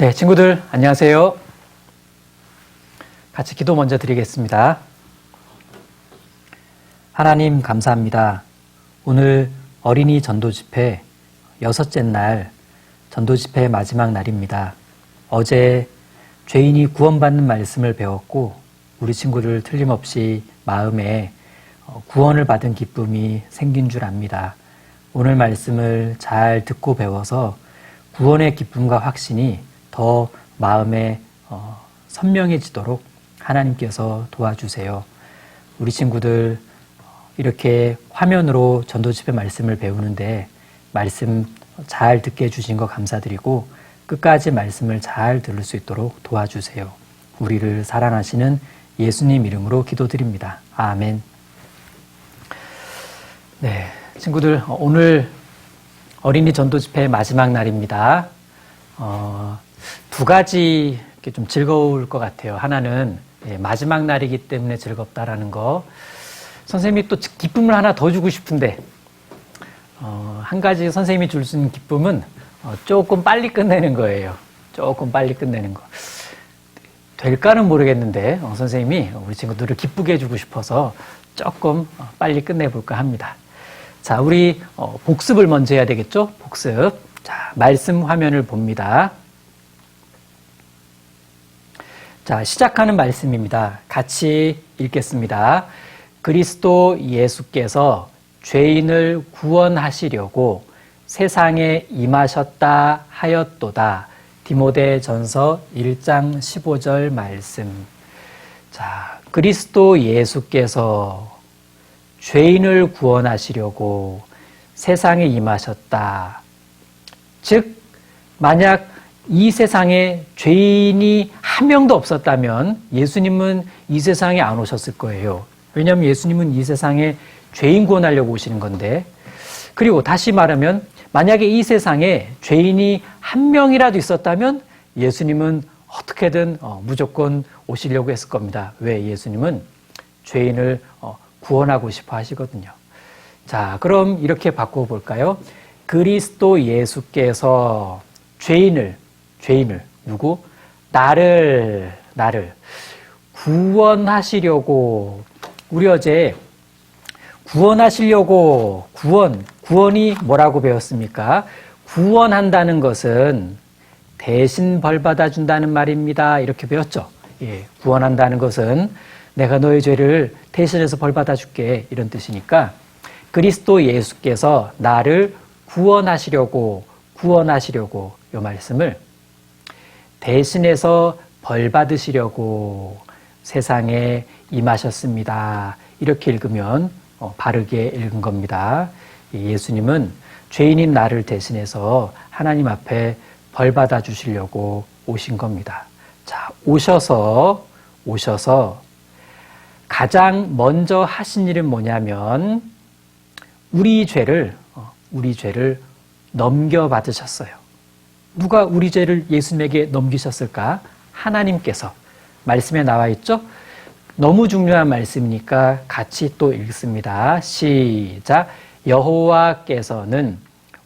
네, 친구들 안녕하세요. 같이 기도 먼저 드리겠습니다. 하나님 감사합니다. 오늘 어린이 전도 집회 6째 날 전도 집회 마지막 날입니다. 어제 죄인이 구원받는 말씀을 배웠고 우리 친구들 틀림없이 마음에 구원을 받은 기쁨이 생긴 줄 압니다. 오늘 말씀을 잘 듣고 배워서 구원의 기쁨과 확신이 더 마음에 선명해지도록 하나님께서 도와주세요. 우리 친구들 이렇게 화면으로 전도집회 말씀을 배우는데 말씀 잘 듣게 해주신 거 감사드리고 끝까지 말씀을 잘 들을 수 있도록 도와주세요. 우리를 사랑하시는 예수님 이름으로 기도드립니다. 아멘. 네, 친구들 오늘 어린이 전도집회 마지막 날입니다. 두 가지 이렇게 좀 즐거울 것 같아요. 하나는 마지막 날이기 때문에 즐겁다라는 거. 선생님이 또 기쁨을 하나 더 주고 싶은데 한 가지 선생님이 줄 수 있는 기쁨은 조금 빨리 끝내는 거예요. 조금 빨리 끝내는 거. 될까는 모르겠는데 선생님이 우리 친구들을 기쁘게 해주고 싶어서 조금 빨리 끝내볼까 합니다. 자, 우리 복습을 먼저 해야 되겠죠? 복습. 자, 말씀 화면을 봅니다. 자, 시작하는 말씀입니다. 같이 읽겠습니다. 그리스도 예수께서 죄인을 구원하시려고 세상에 임하셨다 하였도다. 디모데전서 1장 15절 말씀. 자, 그리스도 예수께서 죄인을 구원하시려고 세상에 임하셨다. 즉, 만약 이 세상에 죄인이 한 명도 없었다면 예수님은 이 세상에 안 오셨을 거예요. 왜냐하면 예수님은 이 세상에 죄인 구원하려고 오시는 건데, 그리고 다시 말하면 만약에 이 세상에 죄인이 한 명이라도 있었다면 예수님은 어떻게든 무조건 오시려고 했을 겁니다. 왜? 예수님은 죄인을 구원하고 싶어 하시거든요. 자, 그럼 이렇게 바꿔볼까요? 그리스도 예수께서 죄인을 누구? 나를 구원하시려고. 우리 어제 구원하시려고 구원이 뭐라고 배웠습니까? 구원한다는 것은 대신 벌 받아준다는 말입니다. 이렇게 배웠죠. 예, 구원한다는 것은 내가 너의 죄를 대신해서 벌 받아줄게 이런 뜻이니까 그리스도 예수께서 나를 구원하시려고 이 말씀을 대신해서 벌 받으시려고 세상에 임하셨습니다. 이렇게 읽으면 바르게 읽은 겁니다. 예수님은 죄인인 나를 대신해서 하나님 앞에 벌 받아 주시려고 오신 겁니다. 자, 오셔서 가장 먼저 하신 일은 뭐냐면 우리 죄를 넘겨받으셨어요. 누가 우리 죄를 예수님에게 넘기셨을까? 하나님께서. 말씀에 나와 있죠? 너무 중요한 말씀이니까 같이 또 읽습니다. 시작. 여호와께서는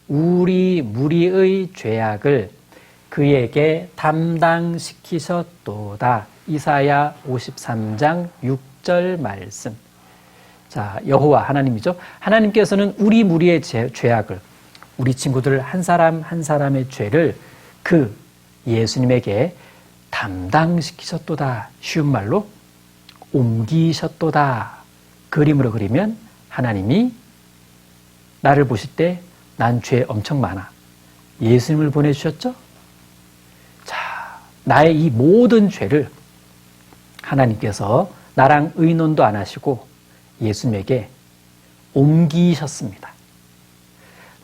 우리 무리의 죄악을 그에게 담당시키셨도다. 이사야 53장 6절 말씀. 자, 여호와 하나님이죠. 하나님께서는 우리 무리의 죄악을, 우리 친구들 한 사람 한 사람의 죄를 그 예수님에게 담당시키셨도다. 쉬운 말로 옮기셨도다. 그림으로 그리면 하나님이 나를 보실 때 난 죄 엄청 많아. 예수님을 보내주셨죠? 자, 나의 이 모든 죄를 하나님께서 나랑 의논도 안 하시고 예수님에게 옮기셨습니다.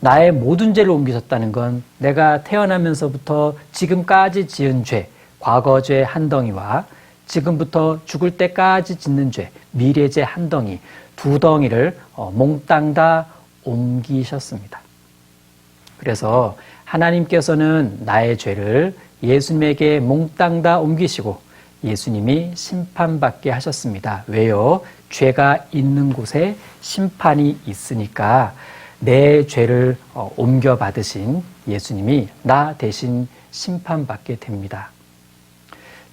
나의 모든 죄를 옮기셨다는 건 내가 태어나면서부터 지금까지 지은 죄, 과거죄 한 덩이와 지금부터 죽을 때까지 짓는 죄, 미래죄 한 덩이, 두 덩이를 몽땅 다 옮기셨습니다. 그래서 하나님께서는 나의 죄를 예수님에게 몽땅 다 옮기시고 예수님이 심판받게 하셨습니다. 왜요? 죄가 있는 곳에 심판이 있으니까 내 죄를 옮겨받으신 예수님이 나 대신 심판받게 됩니다.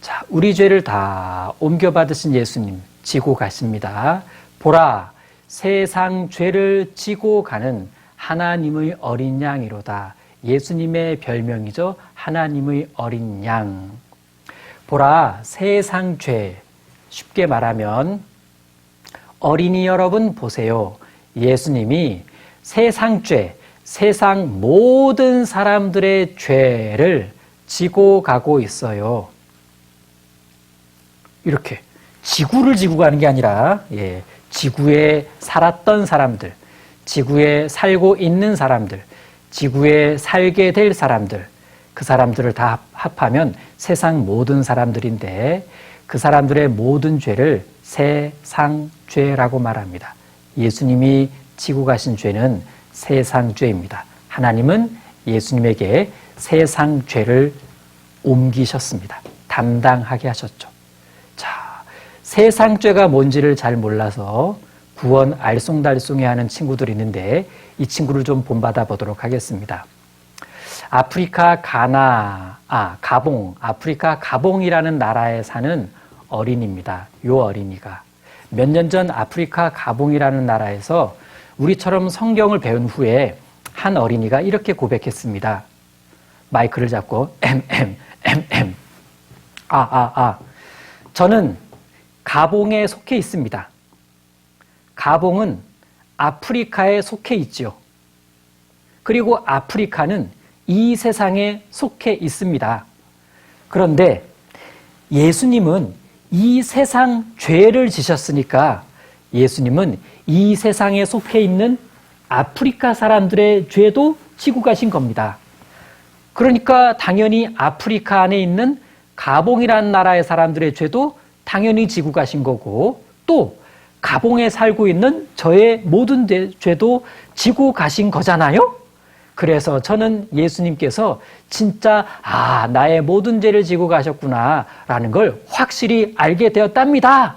자, 우리 죄를 다 옮겨받으신 예수님 지고 가십니다. 보라, 세상 죄를 지고 가는 하나님의 어린 양이로다. 예수님의 별명이죠. 하나님의 어린 양. 보라, 세상 죄. 쉽게 말하면 어린이 여러분 보세요. 예수님이 세상 죄, 세상 모든 사람들의 죄를 지고 가고 있어요. 이렇게 지구를 지고 가는 게 아니라 지구에 살았던 사람들, 지구에 살고 있는 사람들, 지구에 살게 될 사람들, 그 사람들을 다 합하면 세상 모든 사람들인데 그 사람들의 모든 죄를 세상 죄라고 말합니다. 예수님이 지고 가신 죄는 세상 죄입니다. 하나님은 예수님에게 세상 죄를 옮기셨습니다. 담당하게 하셨죠. 자, 세상 죄가 뭔지를 잘 몰라서 구원 알쏭달쏭해하는 친구들이 있는데 이 친구를 좀 본받아 보도록 하겠습니다. 아프리카 가봉이라는 나라에 사는 어린이입니다. 요 어린이가 몇 년 전 아프리카 가봉이라는 나라에서 우리처럼 성경을 배운 후에 한 어린이가 이렇게 고백했습니다. 마이크를 잡고 저는 가봉에 속해 있습니다. 가봉은 아프리카에 속해 있지요. 그리고 아프리카는 이 세상에 속해 있습니다. 그런데 예수님은 이 세상 죄를 지셨으니까 예수님은 이 세상에 속해 있는 아프리카 사람들의 죄도 지고 가신 겁니다. 그러니까 당연히 아프리카 안에 있는 가봉이라는 나라의 사람들의 죄도 당연히 지고 가신 거고 또 가봉에 살고 있는 저의 모든 죄도 지고 가신 거잖아요? 그래서 저는 예수님께서 진짜 나의 모든 죄를 지고 가셨구나 라는 걸 확실히 알게 되었답니다.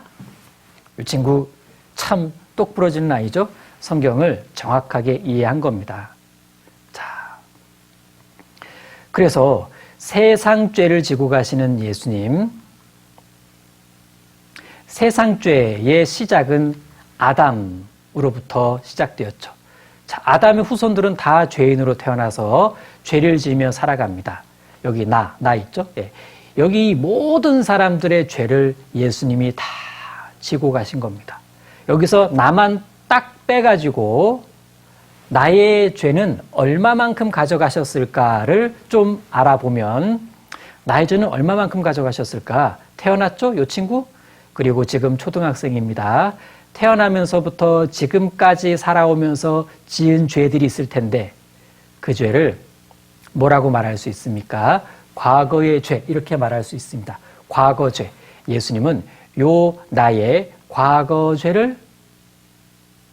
이 친구 참 똑부러지는 아이죠? 성경을 정확하게 이해한 겁니다. 자, 그래서 세상 죄를 지고 가시는 예수님, 세상 죄의 시작은 아담으로부터 시작되었죠. 자, 아담의 후손들은 다 죄인으로 태어나서 죄를 지으며 살아갑니다. 여기 나 있죠? 여기 모든 사람들의 죄를 예수님이 다 지고 가신 겁니다. 여기서 나만 딱 빼가지고 나의 죄는 얼마만큼 가져가셨을까를 좀 알아보면 나의 죄는 얼마만큼 가져가셨을까? 태어났죠? 요 친구? 그리고 지금 초등학생입니다. 태어나면서부터 지금까지 살아오면서 지은 죄들이 있을 텐데 그 죄를 뭐라고 말할 수 있습니까? 과거의 죄 이렇게 말할 수 있습니다. 과거 죄. 예수님은 요 나의 과거 죄를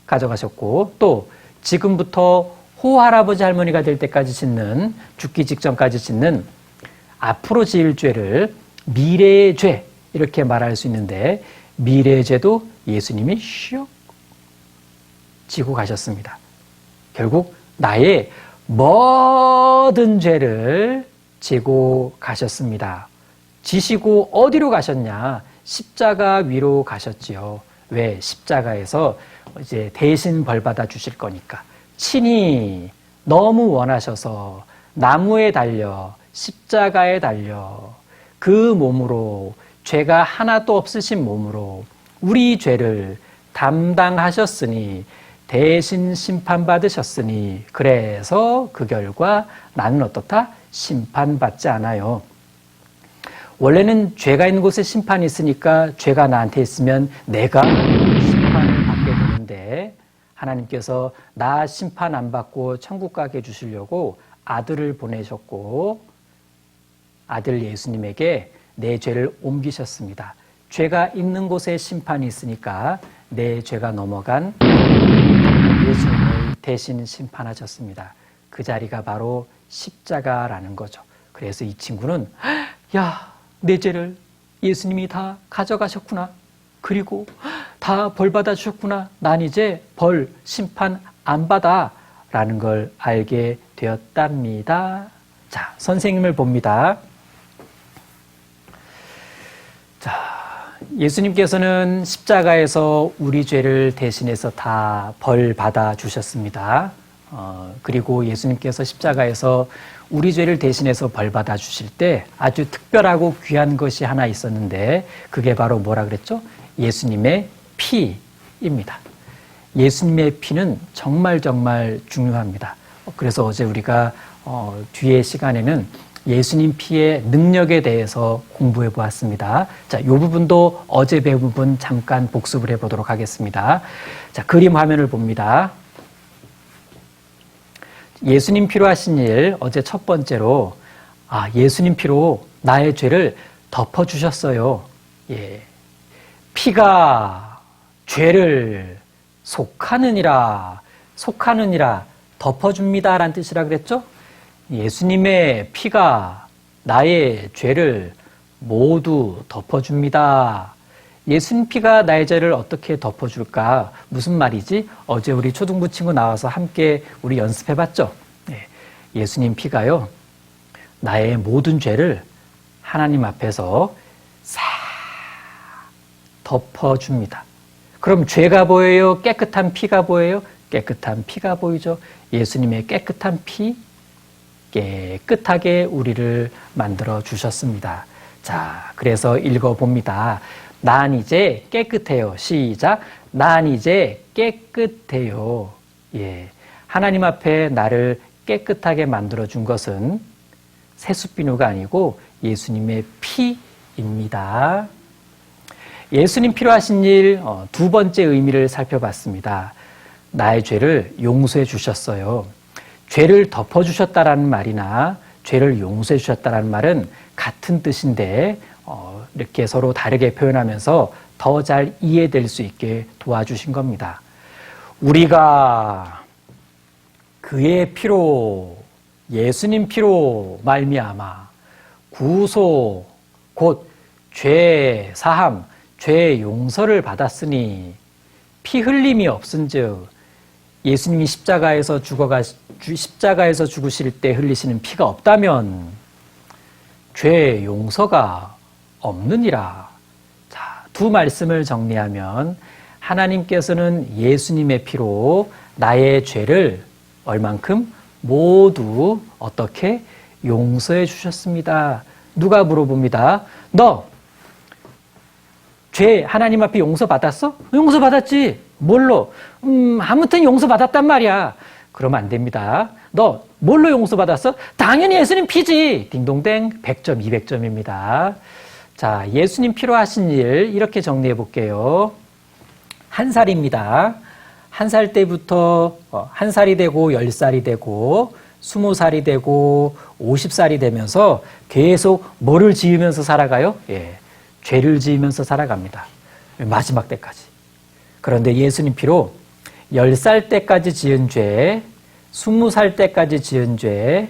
가져가셨고 또 지금부터 호할아버지 할머니가 될 때까지 짓는 죽기 직전까지 짓는 앞으로 지을 죄를 미래의 죄 이렇게 말할 수 있는데 미래의 죄도 예수님이 슉 지고 가셨습니다. 결국 나의 모든 죄를 지고 가셨습니다. 지시고 어디로 가셨냐? 십자가 위로 가셨지요. 왜? 십자가에서 이제 대신 벌받아 주실 거니까. 친히 너무 원하셔서 나무에 달려 십자가에 달려 그 몸으로 죄가 하나도 없으신 몸으로 우리 죄를 담당하셨으니 대신 심판받으셨으니 그래서 그 결과 나는 어떻다? 심판받지 않아요. 원래는 죄가 있는 곳에 심판이 있으니까 죄가 나한테 있으면 내가 심판을 받게 되는데 하나님께서 나 심판 안 받고 천국 가게 해주시려고 아들을 보내셨고 아들 예수님에게 내 죄를 옮기셨습니다. 죄가 있는 곳에 심판이 있으니까 내 죄가 넘어간 예수님을 대신 심판하셨습니다. 그 자리가 바로 십자가라는 거죠. 그래서 이 친구는 내 죄를 예수님이 다 가져가셨구나. 그리고 다 벌 받아 주셨구나. 난 이제 벌 심판 안 받아 라는 걸 알게 되었답니다. 자, 선생님을 봅니다. 자, 예수님께서는 십자가에서 우리 죄를 대신해서 다 벌 받아 주셨습니다. 그리고 예수님께서 십자가에서 우리 죄를 대신해서 벌 받아 주실 때 아주 특별하고 귀한 것이 하나 있었는데 그게 바로 뭐라 그랬죠? 예수님의 피입니다. 예수님의 피는 정말 중요합니다. 그래서 어제 우리가 뒤에 시간에는 예수님 피의 능력에 대해서 공부해 보았습니다. 자, 이 부분도 어제 배운 부분 잠깐 복습을 해보도록 하겠습니다. 자, 그림 화면을 봅니다. 예수님 피로 하신 일, 어제 첫 번째로, 예수님 피로 나의 죄를 덮어주셨어요. 예. 피가 죄를 속하느니라 덮어줍니다. 라는 뜻이라 그랬죠? 예수님의 피가 나의 죄를 모두 덮어줍니다. 예수님 피가 나의 죄를 어떻게 덮어줄까? 무슨 말이지? 어제 우리 초등부 친구 나와서 함께 우리 연습해봤죠? 예수님 피가요, 나의 모든 죄를 하나님 앞에서 싹 덮어줍니다. 그럼 죄가 보여요? 깨끗한 피가 보여요? 깨끗한 피가 보이죠? 예수님의 깨끗한 피, 깨끗하게 우리를 만들어 주셨습니다. 자, 그래서 읽어봅니다. 난 이제 깨끗해요. 시작. 난 이제 깨끗해요. 예. 하나님 앞에 나를 깨끗하게 만들어 준 것은 세숫비누가 아니고 예수님의 피입니다. 예수님 피로 하신 일 두 번째 의미를 살펴봤습니다. 나의 죄를 용서해 주셨어요. 죄를 덮어주셨다라는 말이나 죄를 용서해 주셨다라는 말은 같은 뜻인데 이렇게 서로 다르게 표현하면서 더 잘 이해될 수 있게 도와주신 겁니다. 우리가 그의 피로, 예수님 피로 말미암아 구소 곧 죄 사함, 죄 용서를 받았으니 피 흘림이 없은즉 예수님이 십자가에서 죽으실 때 흘리시는 피가 없다면 죄 용서가 없느니라. 자, 두 말씀을 정리하면 하나님께서는 예수님의 피로 나의 죄를 얼만큼 모두 어떻게 용서해 주셨습니다. 누가 물어봅니다. 너 죄 하나님 앞에 용서받았어? 용서받았지. 뭘로? 아무튼 용서받았단 말이야. 그러면 안 됩니다. 너 뭘로 용서받았어? 당연히 예수님 피지. 딩동댕 100점, 200점입니다. 자, 예수님 피로 하신 일 이렇게 정리해 볼게요. 1살입니다. 1살 때부터 1살이 되고 10살이 되고 20살이 되고 50살이 되면서 계속 뭐를 지으면서 살아가요? 예, 죄를 지으면서 살아갑니다. 마지막 때까지. 그런데 예수님 피로 10살 때까지 지은 죄, 20살 때까지 지은 죄,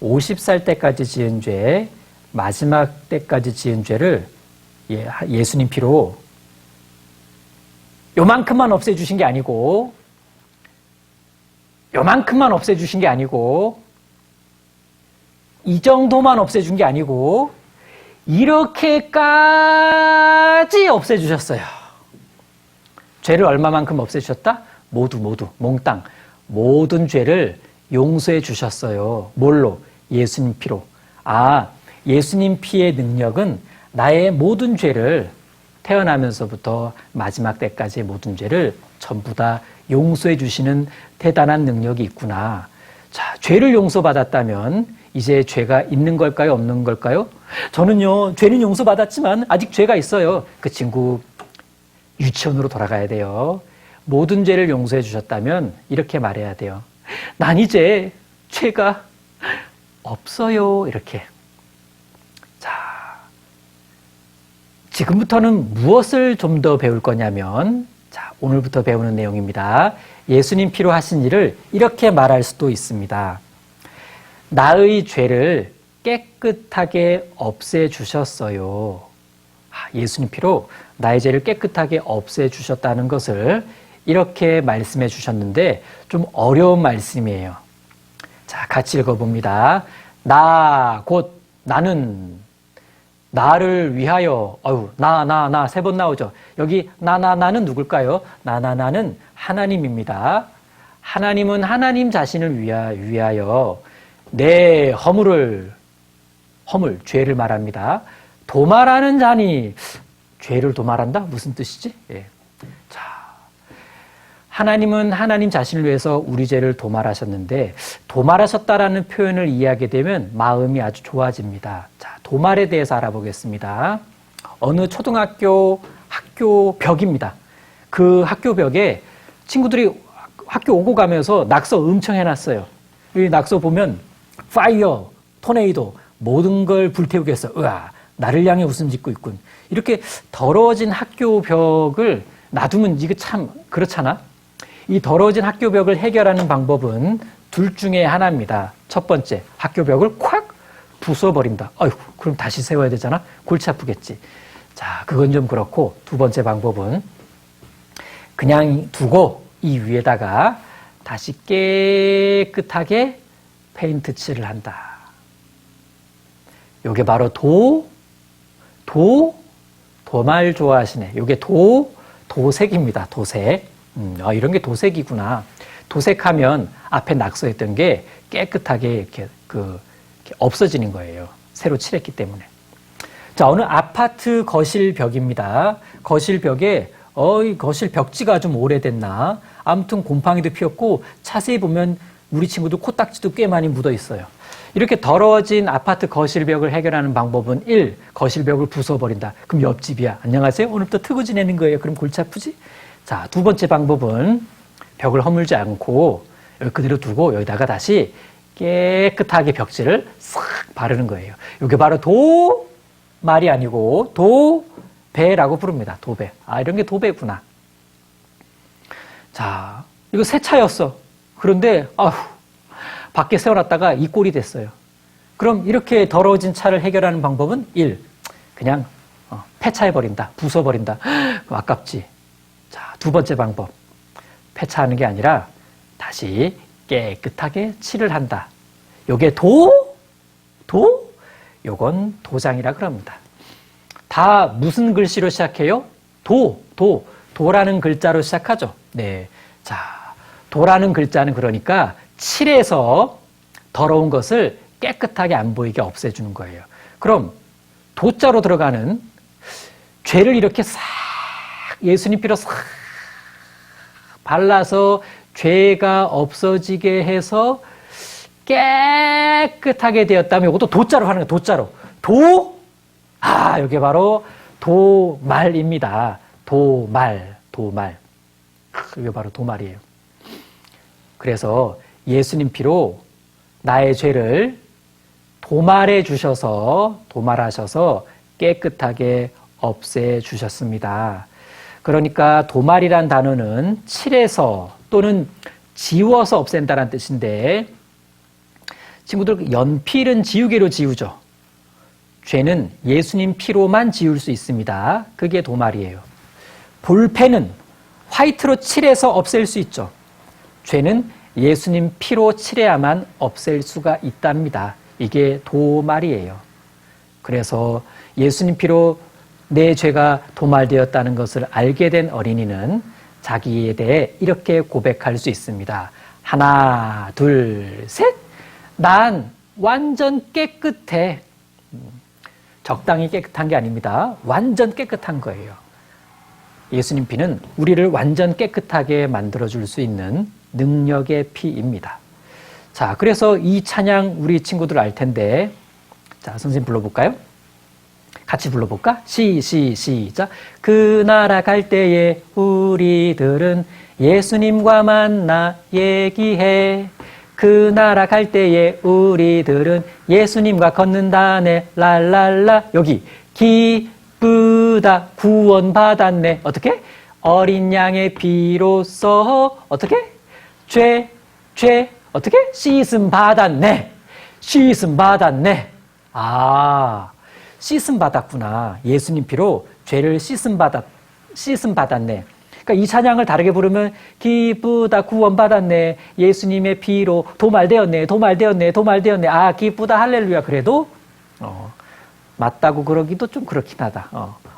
50살 때까지 지은 죄, 마지막 때까지 지은 죄를 예수님 피로 요만큼만 없애주신 게 아니고 요만큼만 없애주신 게 아니고 이 정도만 없애준 게 아니고 이렇게까지 없애주셨어요. 죄를 얼마만큼 없애주셨다? 모두 몽땅 모든 죄를 용서해 주셨어요. 뭘로? 예수님 피로. 예수님 피의 능력은 나의 모든 죄를 태어나면서부터 마지막 때까지의 모든 죄를 전부 다 용서해 주시는 대단한 능력이 있구나. 자, 죄를 용서받았다면 이제 죄가 있는 걸까요? 없는 걸까요? 저는요, 죄는 용서받았지만 아직 죄가 있어요. 그 친구 유치원으로 돌아가야 돼요. 모든 죄를 용서해 주셨다면 이렇게 말해야 돼요. 난 이제 죄가 없어요. 이렇게. 자, 지금부터는 무엇을 좀 더 배울 거냐면, 자, 오늘부터 배우는 내용입니다. 예수님 피로 하신 일을 이렇게 말할 수도 있습니다. 나의 죄를 깨끗하게 없애주셨어요. 예수님 피로 나의 죄를 깨끗하게 없애주셨다는 것을 이렇게 말씀해 주셨는데 좀 어려운 말씀이에요. 자, 같이 읽어봅니다. 나, 곧 나는 나를 위하여, 나 세 번 나오죠. 여기 나는 누굴까요? 나는 하나님입니다. 하나님은 하나님 자신을 위하여 내 허물, 죄를 말합니다. 도말하는 자니, 죄를 도말한다? 무슨 뜻이지? 예. 자, 하나님은 하나님 자신을 위해서 우리 죄를 도말하셨는데, 도말하셨다라는 표현을 이해하게 되면 마음이 아주 좋아집니다. 자, 도말에 대해서 알아보겠습니다. 어느 초등학교 학교 벽입니다. 그 학교 벽에 친구들이 학교 오고 가면서 낙서 엄청 해놨어요. 이 낙서 보면 파이어, 토네이도 모든 걸 불태우겠어. 으아, 나를 향해 웃음 짓고 있군. 이렇게 더러워진 학교 벽을 놔두면 이거 참 그렇잖아. 이 더러워진 학교 벽을 해결하는 방법은 둘 중에 하나입니다. 첫 번째, 학교 벽을 콱 부숴버린다. 아이고, 그럼 다시 세워야 되잖아. 골치 아프겠지. 자, 그건 좀 그렇고, 두 번째 방법은 그냥 두고 이 위에다가 다시 깨끗하게 페인트 칠을 한다. 요게 바로 도말 좋아하시네. 요게 도색입니다. 도색. 이런 게 도색이구나. 도색하면 앞에 낙서했던 게 깨끗하게 이렇게 없어지는 거예요. 새로 칠했기 때문에. 자, 어느 아파트 거실 벽입니다. 거실 벽에 이 거실 벽지가 좀 오래됐나? 아무튼 곰팡이도 피었고 자세히 보면 우리 친구들 코딱지도 꽤 많이 묻어 있어요. 이렇게 더러워진 아파트 거실벽을 해결하는 방법은 1. 거실벽을 부숴버린다. 그럼 옆집이야. 안녕하세요. 오늘부터 트고 지내는 거예요. 그럼 골치 아프지? 자, 두 번째 방법은 벽을 허물지 않고 여기 그대로 두고 여기다가 다시 깨끗하게 벽지를 싹 바르는 거예요. 이게 바로 도말이 아니고 도배라고 부릅니다. 도배. 이런 게 도배구나. 자, 이거 새 차였어. 그런데 밖에 세워놨다가 이 꼴이 됐어요. 그럼 이렇게 더러워진 차를 해결하는 방법은 1. 그냥 폐차해버린다. 부숴버린다. 아깝지. 자, 두 번째 방법. 폐차하는 게 아니라 다시 깨끗하게 칠을 한다. 요게 요건 도장이라 그럽니다. 다 무슨 글씨로 시작해요? 도라는 글자로 시작하죠. 네. 자, 도라는 글자는 그러니까 칠해서 더러운 것을 깨끗하게 안 보이게 없애주는 거예요. 그럼 도자로 들어가는 죄를 이렇게 싹 예수님 피로 싹 발라서 죄가 없어지게 해서 깨끗하게 되었다면 이것도 도자로 하는 거예요. 도자로. 이게 바로 도말입니다. 도말. 이게 바로 도말이에요. 그래서 예수님 피로 나의 죄를 도말하셔서 깨끗하게 없애주셨습니다. 그러니까 도말이란 단어는 칠해서 또는 지워서 없앤다는 뜻인데, 친구들 연필은 지우개로 지우죠. 죄는 예수님 피로만 지울 수 있습니다. 그게 도말이에요. 볼펜은 화이트로 칠해서 없앨 수 있죠. 죄는 예수님 피로 칠해야만 없앨 수가 있답니다. 이게 도말이에요. 그래서 예수님 피로 내 죄가 도말되었다는 것을 알게 된 어린이는 자기에 대해 이렇게 고백할 수 있습니다. 하나, 둘, 셋. 난 완전 깨끗해. 적당히 깨끗한 게 아닙니다. 완전 깨끗한 거예요. 예수님 피는 우리를 완전 깨끗하게 만들어줄 수 있는 능력의 피입니다. 자, 그래서 이 찬양 우리 친구들 알 텐데, 자, 선생님 불러볼까요? 같이 불러볼까? 시작. 그 나라 갈 때에 우리들은 예수님과 만나 얘기해. 그 나라 갈 때에 우리들은 예수님과 걷는다네. 랄랄라. 여기 기쁘다. 구원받았네. 어떻게? 어린 양의 피로써 어떻게? 죄 어떻게? 씻음 받았네. 씻음 받았구나. 예수님 피로 죄를 씻음 받았네. 그러니까 이 찬양을 다르게 부르면 기쁘다 구원받았네 예수님의 피로 도말되었네 도말되었네 도말되었네 아 기쁘다 할렐루야 그래도 맞다고 그러기도 좀 그렇긴 하다.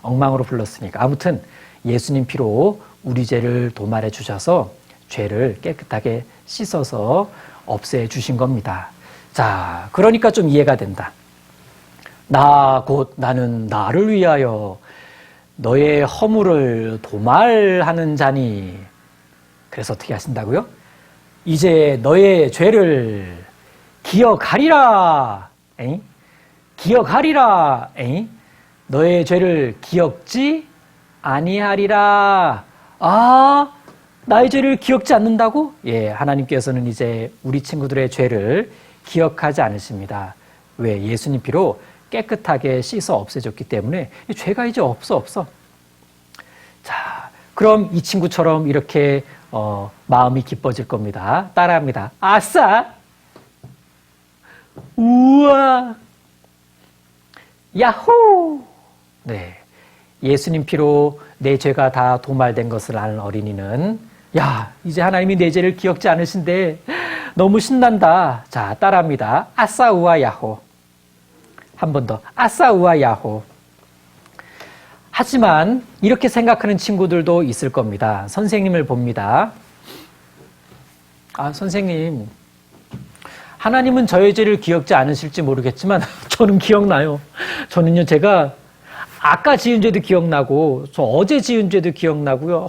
엉망으로 불렀으니까. 아무튼 예수님 피로 우리 죄를 도말해 주셔서 죄를 깨끗하게 씻어서 없애 주신 겁니다. 자, 그러니까 좀 이해가 된다. 나는 나를 위하여 너의 허물을 도말하는 자니. 그래서 어떻게 하신다고요? 이제 너의 죄를 기억하리라. 에잉? 기억하리라. 에잉? 너의 죄를 기억지 아니하리라. 아, 나의 죄를 기억지 않는다고? 예, 하나님께서는 이제 우리 친구들의 죄를 기억하지 않으십니다. 왜? 예수님 피로 깨끗하게 씻어 없애줬기 때문에 죄가 이제 없어. 자, 그럼 이 친구처럼 이렇게 마음이 기뻐질 겁니다. 따라합니다. 아싸! 우와! 야호! 네. 예수님 피로 내 죄가 다 도말된 것을 아는 어린이는 야, 이제 하나님이 내 죄를 기억지 않으신데 너무 신난다. 자, 따라합니다. 아싸 우와 야호. 한 번 더. 아싸 우와 야호. 하지만 이렇게 생각하는 친구들도 있을 겁니다. 선생님을 봅니다. 아, 선생님. 하나님은 저의 죄를 기억지 않으실지 모르겠지만 저는 기억나요. 저는요, 제가 아까 지은 죄도 기억나고 저 어제 지은 죄도 기억나고요.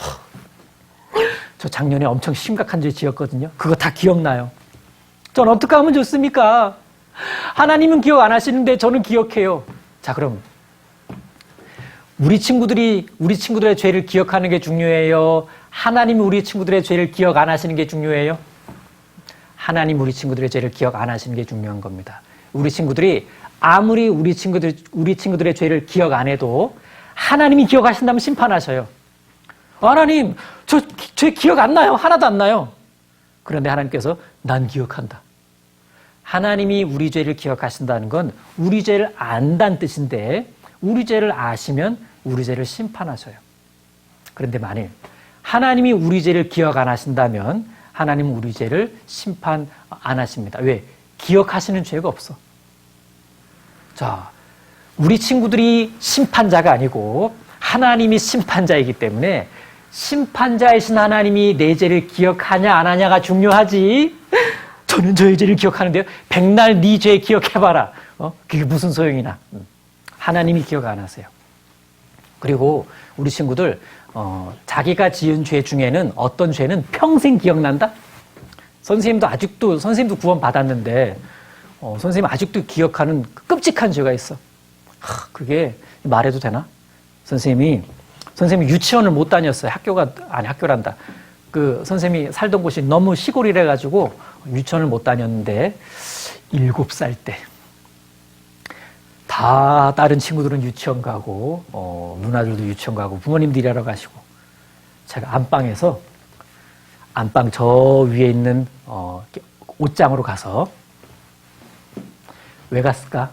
저 작년에 엄청 심각한 죄 지었거든요. 그거 다 기억나요. 전 어떻게 하면 좋습니까? 하나님은 기억 안 하시는데 저는 기억해요. 자, 그럼 우리 친구들의 죄를 기억하는 게 중요해요? 하나님이 우리 친구들의 죄를 기억 안 하시는 게 중요해요? 하나님 우리 친구들의 죄를 기억 안 하시는 게 중요한 겁니다. 우리 친구들이 아무리 우리 친구들의 죄를 기억 안 해도 하나님이 기억하신다면 심판하셔요. 하나님, 저 죄 기억 안 나요. 하나도 안 나요. 그런데 하나님께서 난 기억한다. 하나님이 우리 죄를 기억하신다는 건 우리 죄를 안다는 뜻인데 우리 죄를 아시면 우리 죄를 심판하셔요. 그런데 만일 하나님이 우리 죄를 기억 안 하신다면 하나님은 우리 죄를 심판 안 하십니다. 왜? 기억하시는 죄가 없어. 자, 우리 친구들이 심판자가 아니고 하나님이 심판자이기 때문에 심판자이신 하나님이 내 죄를 기억하냐 안 하냐가 중요하지. 저는 저의 죄를 기억하는데요. 백날 네 죄 기억해봐라. 그게 무슨 소용이나. 하나님이 기억 안 하세요. 그리고 우리 친구들 자기가 지은 죄 중에는 어떤 죄는 평생 기억난다? 선생님도 구원 받았는데 선생님 아직도 기억하는 끔찍한 죄가 있어. 그게 말해도 되나? 선생님이 유치원을 못 다녔어요. 학교란다. 그 선생님이 살던 곳이 너무 시골이라 가지고 유치원을 못 다녔는데 7살 때 다 다른 친구들은 유치원 가고 누나들도 유치원 가고 부모님도 일하러 가시고 제가 안방 저 위에 있는 옷장으로 가서 왜 갔을까?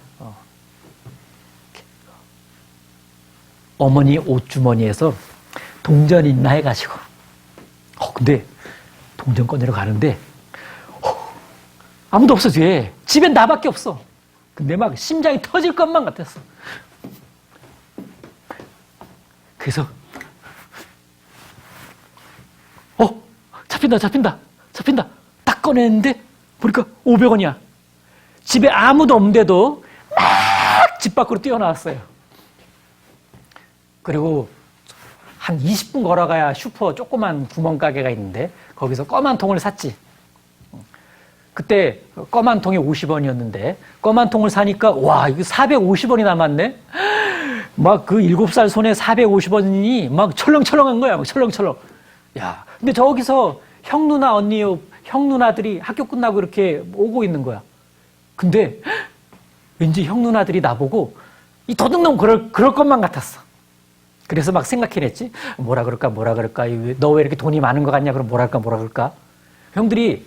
어머니 옷주머니에서 동전이 있나 해가지고 근데 동전 꺼내러 가는데 아무도 없어 뒤에. 집엔 나밖에 없어. 근데 막 심장이 터질 것만 같았어. 그래서 잡힌다. 딱 꺼냈는데 보니까 500원이야. 집에 아무도 없는데도 막 집 밖으로 뛰어나왔어요. 그리고 한 20분 걸어가야 슈퍼 조그만 구멍가게가 있는데 거기서 검은 통을 샀지. 그때 검은 통이 50원이었는데 검은 통을 사니까 와 이거 450원이 남았네. 막 그 7살 손에 450원이 막 철렁철렁한 거야. 막 철렁철렁. 야, 근데 저기서 형 누나들이 학교 끝나고 이렇게 오고 있는 거야. 근데 왠지 형 누나들이 나보고 이 도둑놈 그럴 것만 같았어. 그래서 막 생각해냈지. 뭐라 그럴까. 너 왜 이렇게 돈이 많은 것 같냐. 그럼 뭐라 그럴까. 형들이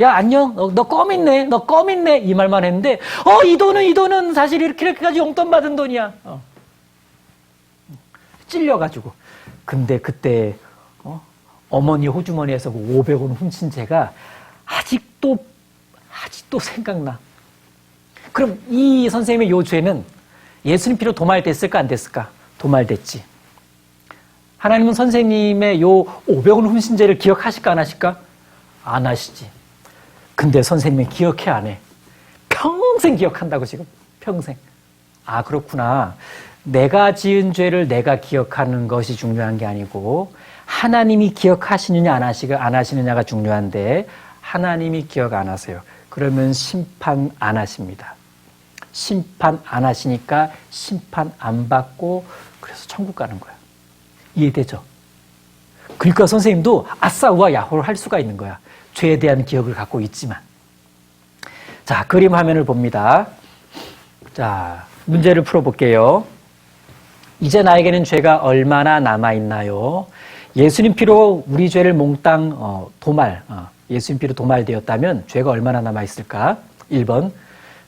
야 안녕. 너 껌 있네. 이 말만 했는데 이 돈은 사실 이렇게까지 용돈 받은 돈이야. 찔려가지고. 근데 그때 어머니 호주머니에서 그 500원 훔친 죄가 아직도 생각나. 그럼 이 선생님의 요 죄는 예수님 피로 도말됐을까 안 됐을까? 도말됐지. 하나님은 선생님의 요 500원 훔친 죄를 기억하실까 안 하실까? 안 하시지. 근데 선생님은 기억해 안 해. 평생 기억한다고 지금. 평생. 아, 그렇구나. 내가 지은 죄를 내가 기억하는 것이 중요한 게 아니고 하나님이 기억하시느냐 안 하시느냐가 중요한데 하나님이 기억 안 하세요. 그러면 심판 안 하십니다. 심판 안 하시니까 심판 안 받고 그래서 천국 가는 거야. 이해되죠? 그러니까 선생님도 아싸우와 야호를 할 수가 있는 거야. 죄에 대한 기억을 갖고 있지만. 자, 그림 화면을 봅니다. 자, 문제를 풀어볼게요. 이제 나에게는 죄가 얼마나 남아있나요? 예수님 피로 우리 죄를 몽땅 예수님 피로 도말되었다면 죄가 얼마나 남아있을까? 1번,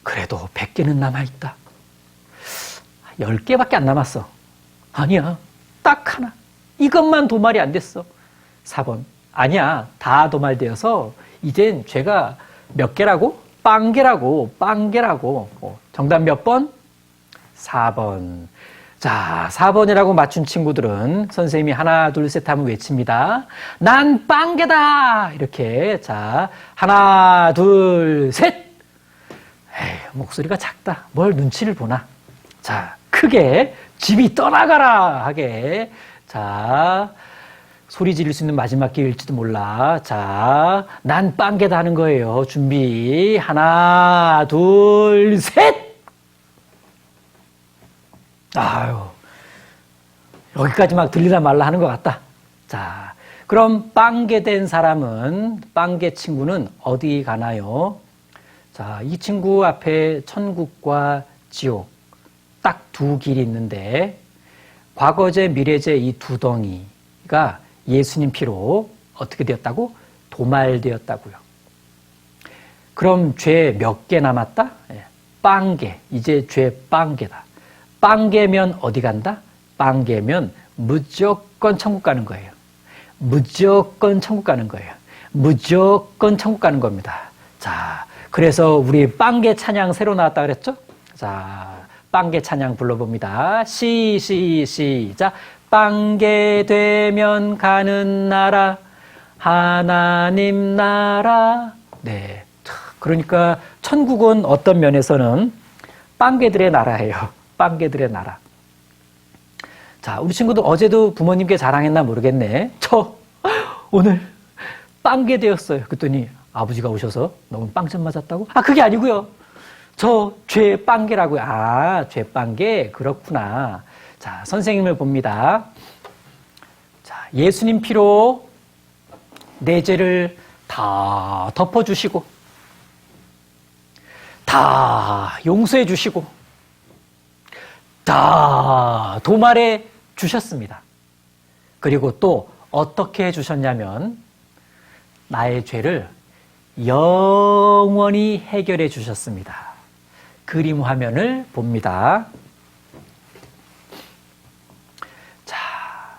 그래도 100개는 남아있다. 10개밖에 안 남았어. 아니야, 딱 하나. 이것만 도말이 안 됐어. 4번, 아니야, 다 도말되어서 이젠 죄가 몇 개라고? 빵개라고. 정답 몇 번? 4번. 자, 4번이라고 맞춘 친구들은 선생님이 하나, 둘, 셋 하면 외칩니다. 난 빵개다! 이렇게. 자, 하나, 둘, 셋! 에이, 목소리가 작다. 뭘 눈치를 보나. 자, 크게 집이 떠나가라! 하게. 자, 소리 지를 수 있는 마지막 기회일지도 몰라. 자, 난 빵개다 하는 거예요. 준비. 하나, 둘, 셋! 아유, 여기까지 막 들리나 말라 하는 것 같다. 자, 그럼 빵개 된 사람은, 빵개 친구는 어디 가나요? 자, 이 친구 앞에 천국과 지옥, 딱 두 길이 있는데, 과거제, 미래제 이 두 덩이가 예수님 피로 어떻게 되었다고? 도말되었다고요. 그럼 죄 몇 개 남았다? 빵개, 이제 죄 빵개다. 빵개면 어디 간다? 빵개면 무조건 천국 가는 거예요. 무조건 천국 가는 거예요. 무조건 천국 가는 겁니다. 자, 그래서 우리 빵개 찬양 새로 나왔다 그랬죠? 자, 빵개 찬양 불러봅니다. 시작. 빵개 되면 가는 나라, 하나님 나라. 네. 그러니까 천국은 어떤 면에서는 빵개들의 나라예요. 빵개들의 나라. 자, 우리 친구들 어제도 부모님께 자랑했나 모르겠네. 저 오늘 빵개 되었어요. 그랬더니 아버지가 오셔서 너무 빵점 맞았다고? 아, 그게 아니고요. 저 죄 빵개라고요. 아, 죄 빵개? 그렇구나. 자, 선생님을 봅니다. 자, 예수님 피로 내 죄를 다 덮어주시고 다 용서해 주시고 다 도말해 주셨습니다. 그리고 또 어떻게 해주셨냐면 나의 죄를 영원히 해결해 주셨습니다. 그림 화면을 봅니다. 자,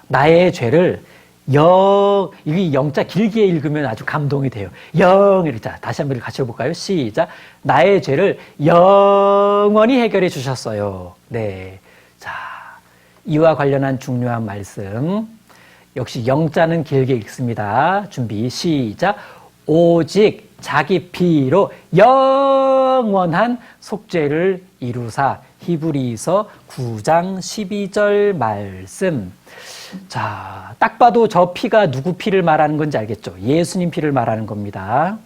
나의 죄를 이 영자 길게 읽으면 아주 감동이 돼요. 이렇게. 자, 다시 한번 같이 해볼까요? 시작. 나의 죄를 영원히 해결해 주셨어요. 네. 자, 이와 관련한 중요한 말씀. 역시 영자는 길게 읽습니다. 준비, 시작. 오직 자기 피로 영원한 속죄를 이루사. 히브리서 9장 12절 말씀. 자, 딱 봐도 저 피가 누구 피를 말하는 건지 알겠죠? 예수님 피를 말하는 겁니다.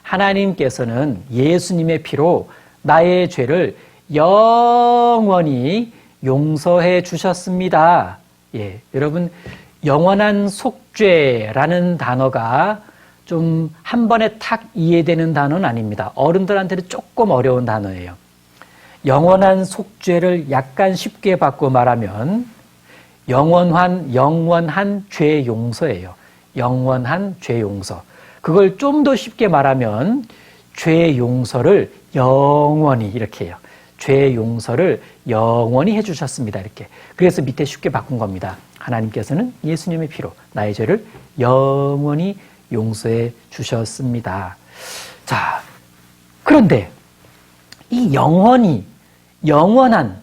하나님께서는 예수님의 피로 나의 죄를 영원히 용서해 주셨습니다. 예, 여러분, 영원한 속죄라는 단어가 좀 한 번에 탁 이해되는 단어는 아닙니다. 어른들한테는 조금 어려운 단어예요. 영원한 속죄를 약간 쉽게 바꿔 말하면 영원한 죄 용서예요. 영원한 죄 용서. 그걸 좀 더 쉽게 말하면 죄 용서를 영원히 이렇게 해요. 죄 용서를 영원히 해주셨습니다. 이렇게. 그래서 밑에 쉽게 바꾼 겁니다. 하나님께서는 예수님의 피로 나의 죄를 영원히 용서해 주셨습니다. 자, 그런데 이 영원히, 영원한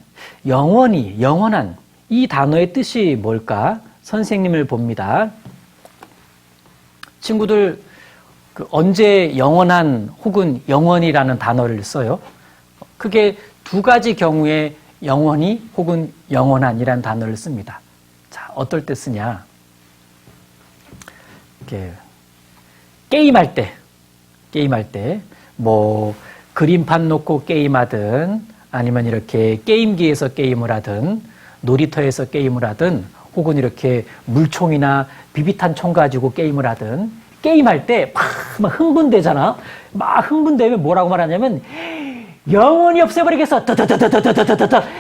이 단어의 뜻이 뭘까? 선생님을 봅니다. 친구들, 언제 영원한 혹은 영원이라는 단어를 써요? 크게 두 가지 경우에 영원히 혹은 영원한이라는 단어를 씁니다. 자, 어떨 때 쓰냐? 이렇게 게임할 때, 뭐, 그림판 놓고 게임하든, 아니면 이렇게 게임기에서 게임을 하든, 놀이터에서 게임을 하든, 혹은 이렇게 물총이나 비비탄 총 가지고 게임을 하든, 게임할 때 막 흥분되잖아. 막 흥분되면 뭐라고 말하냐면, 영원히 없애버리겠어.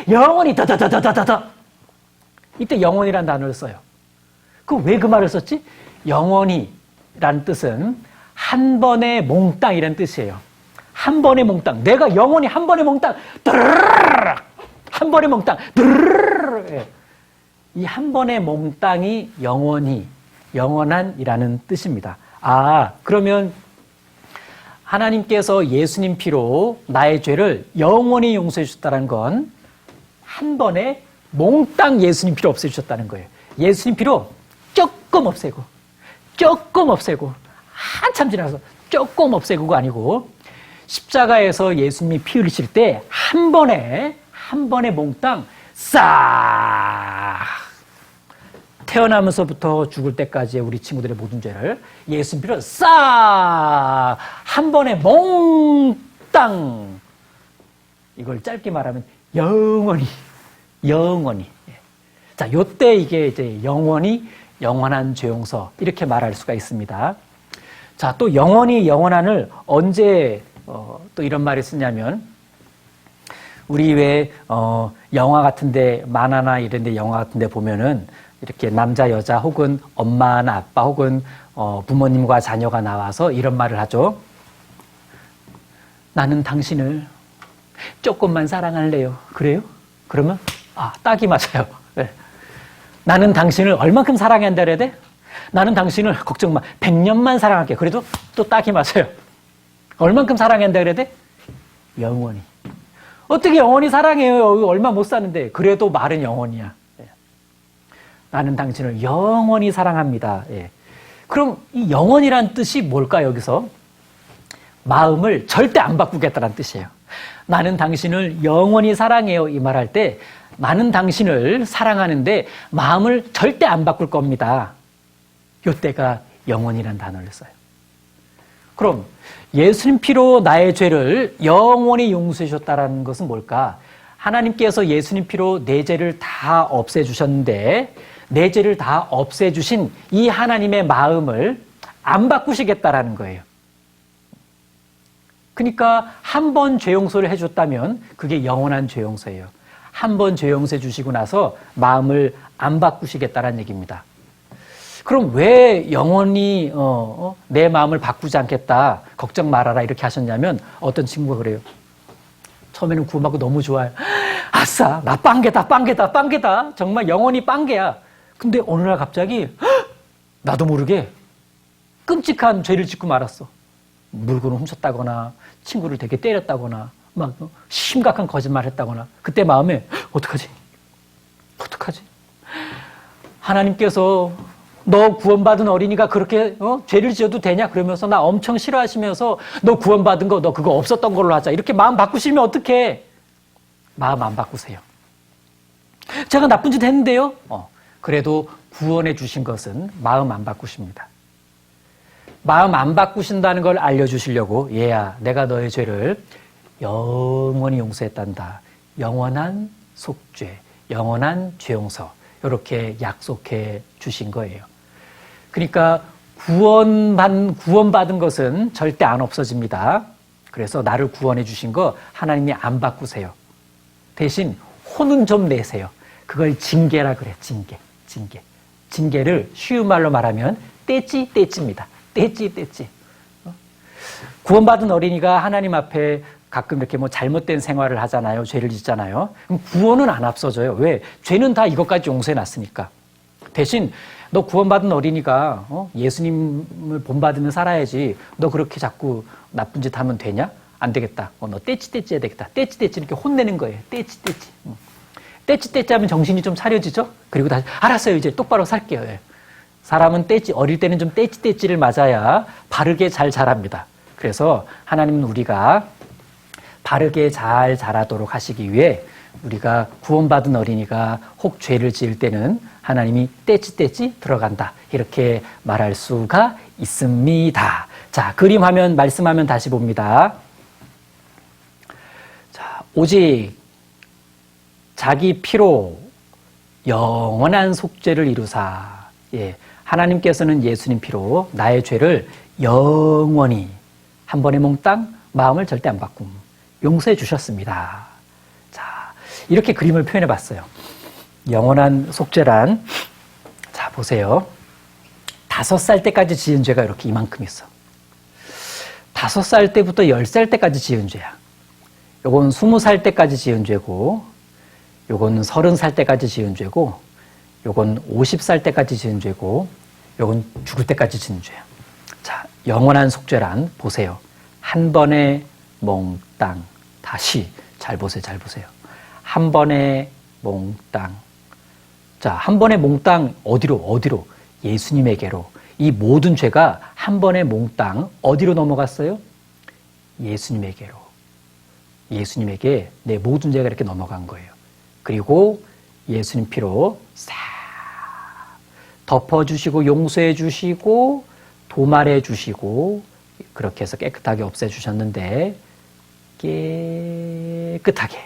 영원히 이때 영원이라는 단어를 써요. 왜 그 말을 썼지? 영원히라는 뜻은 한 번의 몽땅이라는 뜻이에요. 한 번의 몽땅. 내가 영원히 한 번의 몽땅. 한 번의 몽땅. 이 한 번의 몽땅이 영원히, 영원한이라는 뜻입니다. 아, 그러면 하나님께서 예수님 피로 나의 죄를 영원히 용서해 주셨다는 건 한 번에 몽땅 예수님 피로 없애 주셨다는 거예요. 예수님 피로 조금 없애고 한참 지나서 조금 없애고가 아니고 십자가에서 예수님이 피 흘리실 때 한 번에 몽땅 싹 태어나면서부터 죽을 때까지의 우리 친구들의 모든 죄를 예수님 피로 싹 한 번에 몽땅, 이걸 짧게 말하면 영원히. 자, 요때 이게 이제 영원한 죄 용서 이렇게 말할 수가 있습니다. 자, 또 영원한을 언제 또 이런 말이 쓰냐면, 우리 왜 영화 같은데, 만화나 이런데 영화 같은데 보면은 이렇게 남자 여자 혹은 엄마나 아빠 혹은 부모님과 자녀가 나와서 이런 말을 하죠. 나는 당신을 조금만 사랑할래요. 그래요? 그러면 딱이 맞아요. 네. 나는 당신을 얼만큼 사랑한다 그래야 돼? 나는 당신을 걱정 마. 100년만 사랑할게. 그래도 또 딱이 맞아요. 얼만큼 사랑한다 그래야 돼? 영원히. 어떻게 영원히 사랑해요? 얼마 못 사는데. 그래도 말은 영원이야. 나는 당신을 영원히 사랑합니다. 예. 그럼 이 영원이란 뜻이 뭘까, 여기서? 마음을 절대 안 바꾸겠다는 뜻이에요. 나는 당신을 영원히 사랑해요. 이 말할 때 나는 당신을 사랑하는데 마음을 절대 안 바꿀 겁니다. 요때가 영원이란 단어를 써요. 그럼 예수님 피로 나의 죄를 영원히 용서해 주셨다는 것은 뭘까? 하나님께서 예수님 피로 내 죄를 다 없애주셨는데 내 죄를 다 없애주신 이 하나님의 마음을 안 바꾸시겠다라는 거예요. 그러니까 한 번 죄 용서를 해줬다면 그게 영원한 죄 용서예요. 한 번 죄 용서해 주시고 나서 마음을 안 바꾸시겠다라는 얘기입니다. 그럼 왜 영원히 내 마음을 바꾸지 않겠다, 걱정 말아라 이렇게 하셨냐면, 어떤 친구가 그래요. 처음에는 구원받고 너무 좋아요. 아싸, 나 빵개다. 정말 영원히 빵개야. 근데 어느 날 갑자기 나도 모르게 끔찍한 죄를 짓고 말았어. 물건을 훔쳤다거나 친구를 되게 때렸다거나 막 심각한 거짓말을 했다거나. 그때 마음에 어떡하지? 하나님께서 너 구원받은 어린이가 그렇게 죄를 지어도 되냐? 그러면서 나 엄청 싫어하시면서 너 구원받은 거 너 그거 없었던 걸로 하자. 이렇게 마음 바꾸시면 어떡해? 마음 안 바꾸세요. 제가 나쁜 짓 했는데요. 그래도 구원해 주신 것은 마음 안 바꾸십니다. 마음 안 바꾸신다는 걸 알려주시려고, 얘야, 내가 너의 죄를 영원히 용서했단다. 영원한 속죄, 영원한 죄 용서, 이렇게 약속해 주신 거예요. 그러니까 구원받은 것은 절대 안 없어집니다. 그래서 나를 구원해 주신 거 하나님이 안 바꾸세요. 대신 혼은 좀 내세요. 그걸 징계라 그래. 징계를 쉬운 말로 말하면 떼찌입니다. 떼찌. 구원받은 어린이가 하나님 앞에 가끔 이렇게 뭐 잘못된 생활을 하잖아요. 죄를 짓잖아요. 그럼 구원은 안 앞서져요. 왜? 죄는 다 이것까지 용서해 놨으니까. 대신 너 구원받은 어린이가 예수님을 본받으면 살아야지. 너 그렇게 자꾸 나쁜 짓 하면 되냐? 안 되겠다. 너 떼찌떼찌 해야 되겠다. 떼찌떼찌 이렇게 혼내는 거예요. 떼찌떼찌. 떼찌떼찌 하면 정신이 좀 차려지죠? 그리고 다시 알았어요. 이제 똑바로 살게요. 예. 사람은 어릴 때는 좀 떼찌떼찌를 맞아야 바르게 잘 자랍니다. 그래서 하나님은 우리가 바르게 잘 자라도록 하시기 위해 우리가 구원받은 어린이가 혹 죄를 지을 때는 하나님이 떼찌떼찌 들어간다. 이렇게 말할 수가 있습니다. 자, 그림 화면, 말씀하면 다시 봅니다. 자, 오직 자기 피로 영원한 속죄를 이루사. 예, 하나님께서는 예수님 피로 나의 죄를 영원히 한 번에 몽땅 마음을 절대 안 바꿈 용서해 주셨습니다. 자, 이렇게 그림을 표현해 봤어요. 영원한 속죄란, 자, 보세요. 5살 때까지 지은 죄가 이렇게 이만큼 있어. 5살 때부터 10살 때까지 지은 죄야. 요건 20살 때까지 지은 죄고, 요건 30살 때까지 지은 죄고, 요건 50살 때까지 지은 죄고, 요건 죽을 때까지 지은 죄야. 자, 영원한 속죄란, 보세요. 한 번에 몽땅, 다시 잘 보세요, 잘 보세요. 한 번에 몽땅. 자, 한 번에 몽땅 어디로? 예수님에게로. 이 모든 죄가 한 번에 몽땅 어디로 넘어갔어요? 예수님에게로. 예수님에게 내 모든 죄가 이렇게 넘어간 거예요. 그리고 예수님 피로 싹 덮어주시고 용서해 주시고 도말해 주시고 그렇게 해서 깨끗하게 없애주셨는데 깨끗하게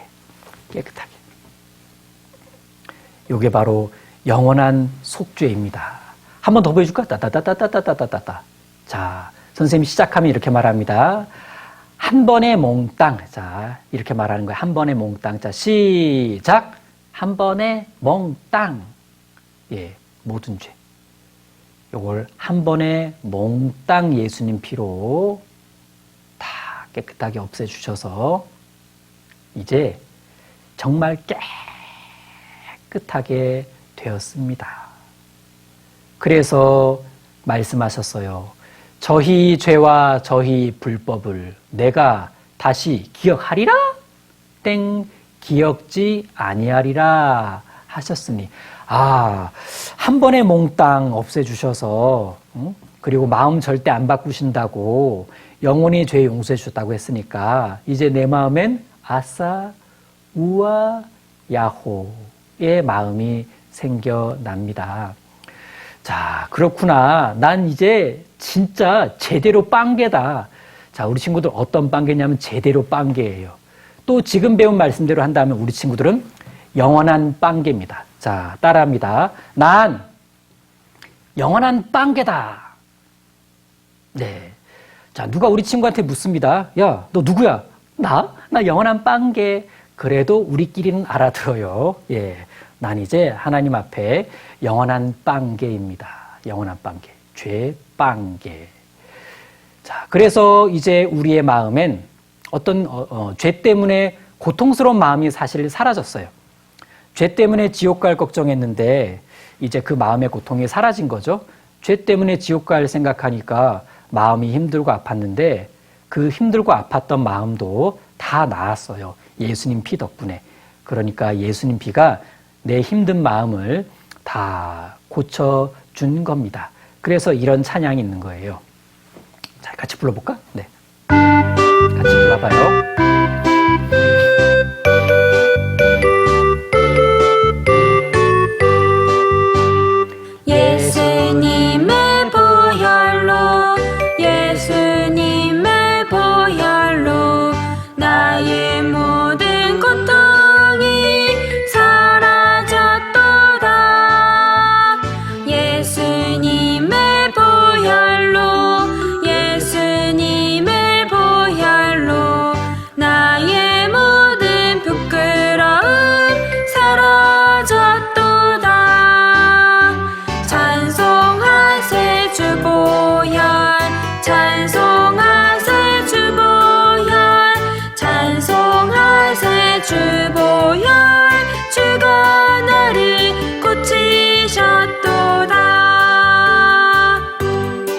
이게 바로 영원한 속죄입니다. 한 번 더 보여줄까? 따따따따따따따따. 자, 선생님이 시작하면 이렇게 말합니다. 한 번에 몽땅. 자, 이렇게 말하는 거예요. 한 번에 몽땅. 자, 시작. 한 번에 몽땅. 예, 모든 죄. 요걸 한 번에 몽땅 예수님 피로 다 깨끗하게 없애주셔서 이제 정말 깨끗하게 되었습니다. 그래서 말씀하셨어요. 저희 죄와 저희 불법을 내가 다시 기억하리라? 땡, 기억지 아니하리라 하셨으니, 한 번에 몽땅 없애주셔서, 그리고 마음 절대 안 바꾸신다고 영원히 죄 용서해 주셨다고 했으니까 이제 내 마음엔 아싸, 우와, 야호의 마음이 생겨납니다. 자, 그렇구나. 난 이제 진짜 제대로 빵개다. 자, 우리 친구들 어떤 빵개냐면 제대로 빵개예요. 또 지금 배운 말씀대로 한다면 우리 친구들은 영원한 빵개입니다. 자, 따라합니다. 난 영원한 빵개다. 네. 자, 누가 우리 친구한테 묻습니다. 야, 너 누구야? 나 영원한 빵개. 그래도 우리끼리는 알아들어요. 예. 난 이제 하나님 앞에 영원한 빵개입니다. 영원한 빵개. 죄 빵개. 자, 그래서 이제 우리의 마음엔 어떤 죄 때문에 고통스러운 마음이 사실 사라졌어요. 죄 때문에 지옥 갈 걱정했는데 이제 그 마음의 고통이 사라진 거죠. 죄 때문에 지옥 갈 생각하니까 마음이 힘들고 아팠는데 그 힘들고 아팠던 마음도 다 나았어요. 예수님 피 덕분에. 그러니까 예수님 피가 내 힘든 마음을 다 고쳐준 겁니다. 그래서 이런 찬양이 있는 거예요. 자, 같이 불러볼까? 네. 같이 불러봐요. 예수님의 보혈로 예수님의 보혈로 나의 모든 고통이 사라졌도다. 예수님의 보혈로 예수님의 보혈로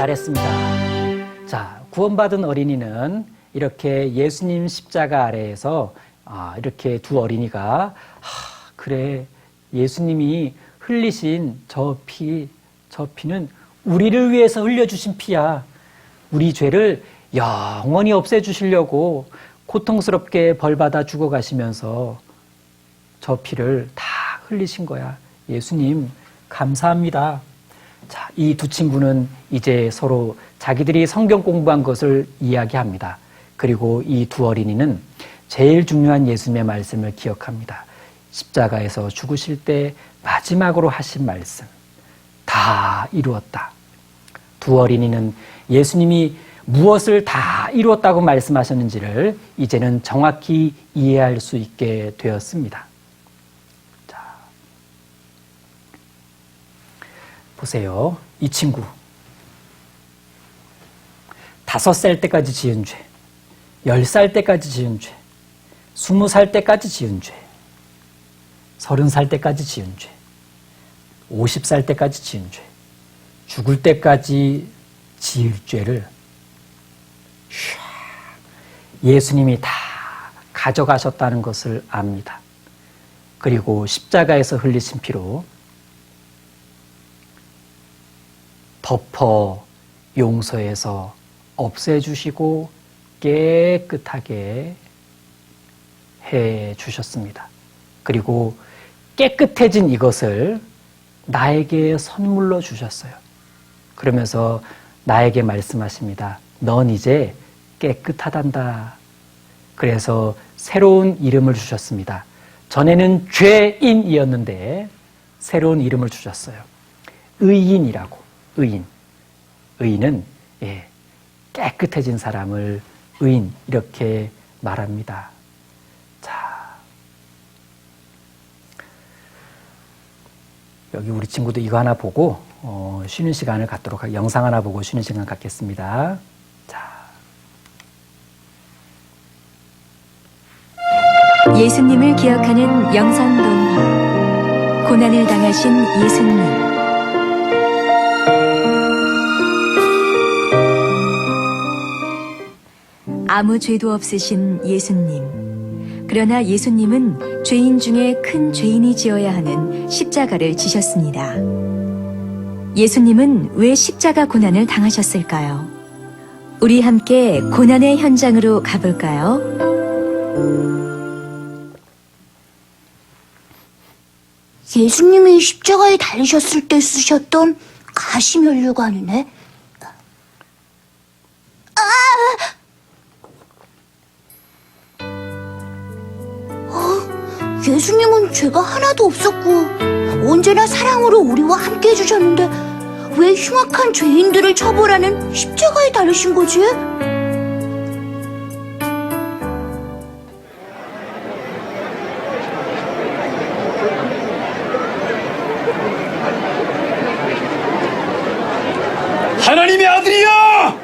잘했습니다. 자, 구원받은 어린이는 이렇게 예수님 십자가 아래에서 이렇게 두 어린이가 그래, 예수님이 흘리신 저 피는 우리를 위해서 흘려주신 피야. 우리 죄를 영원히 없애주시려고 고통스럽게 벌받아 죽어가시면서 저 피를 다 흘리신 거야. 예수님, 감사합니다. 자, 이 두 친구는 이제 서로 자기들이 성경 공부한 것을 이야기합니다. 그리고 이 두 어린이는 제일 중요한 예수님의 말씀을 기억합니다. 십자가에서 죽으실 때 마지막으로 하신 말씀. 다 이루었다. 두 어린이는 예수님이 무엇을 다 이루었다고 말씀하셨는지를 이제는 정확히 이해할 수 있게 되었습니다. 자, 보세요. 이 친구. 5살 때까지 지은 죄, 10살 때까지 지은 죄, 20살 때까지 지은 죄, 30살 때까지 지은 죄, 50살 때까지 지은 죄, 죽을 때까지 지을 죄를 예수님이 다 가져가셨다는 것을 압니다. 그리고 십자가에서 흘리신 피로 덮어 용서해서 없애주시고 깨끗하게 해주셨습니다. 그리고 깨끗해진 이것을 나에게 선물로 주셨어요. 그러면서 나에게 말씀하십니다. 넌 이제 깨끗하단다. 그래서 새로운 이름을 주셨습니다. 전에는 죄인이었는데 새로운 이름을 주셨어요. 의인이라고. 의인. 의인은 깨끗해진 사람을 의인 이렇게 말합니다. 자, 여기 우리 친구도 이거 하나 보고 쉬는 시간을 갖도록 영상 하나 보고 쉬는 시간 갖겠습니다. 자. 예수님을 기억하는 영상 동화. 고난을 당하신 예수님. 아무 죄도 없으신 예수님. 그러나 예수님은 죄인 중에 큰 죄인이 지어야 하는 십자가를 지셨습니다. 예수님은 왜 십자가 고난을 당하셨을까요? 우리 함께 고난의 현장으로 가볼까요? 예수님이 십자가에 달리셨을 때 쓰셨던 가시면류관이네. 예수님은 죄가 하나도 없었고 언제나 사랑으로 우리와 함께 해주셨는데 왜 흉악한 죄인들을 처벌하는 십자가에 달리신 거지? 하나님의 아들이여!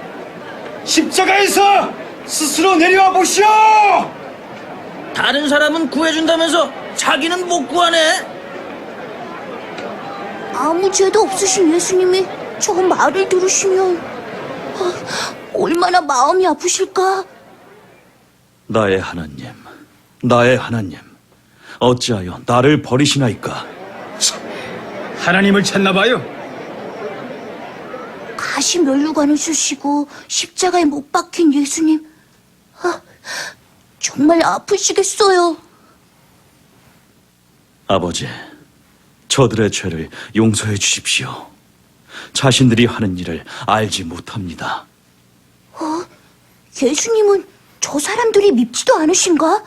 십자가에서 스스로 내려와 보시오! 다른 사람은 구해준다면서 자기는 못 구하네. 아무 죄도 없으신 예수님이 저 말을 들으시면 얼마나 마음이 아프실까? 나의 하나님, 나의 하나님, 어찌하여 나를 버리시나이까? 하나님을 찾나봐요. 가시면류관을 쓰시고 십자가에 못 박힌 예수님, 정말 아프시겠어요. 아버지, 저들의 죄를 용서해 주십시오. 자신들이 하는 일을 알지 못합니다. 예수님은 저 사람들이 밉지도 않으신가?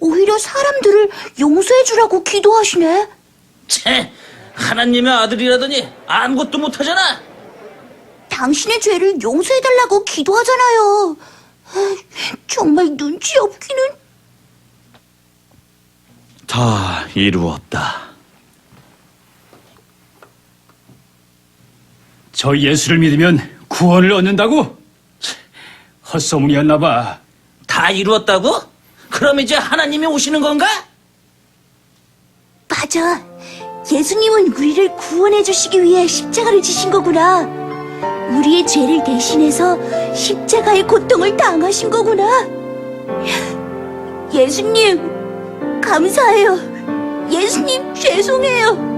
오히려 사람들을 용서해 주라고 기도하시네. 채, 하나님의 아들이라더니 아무것도 못하잖아. 당신의 죄를 용서해달라고 기도하잖아요. 정말 눈치 없기는. 다 이루었다. 저 예수를 믿으면 구원을 얻는다고? 헛소문이었나 봐. 다 이루었다고? 그럼 이제 하나님이 오시는 건가? 맞아. 예수님은 우리를 구원해 주시기 위해 십자가를 지신 거구나. 우리의 죄를 대신해서 십자가의 고통을 당하신 거구나. 예수님, 감사해요. 예수님, 죄송해요.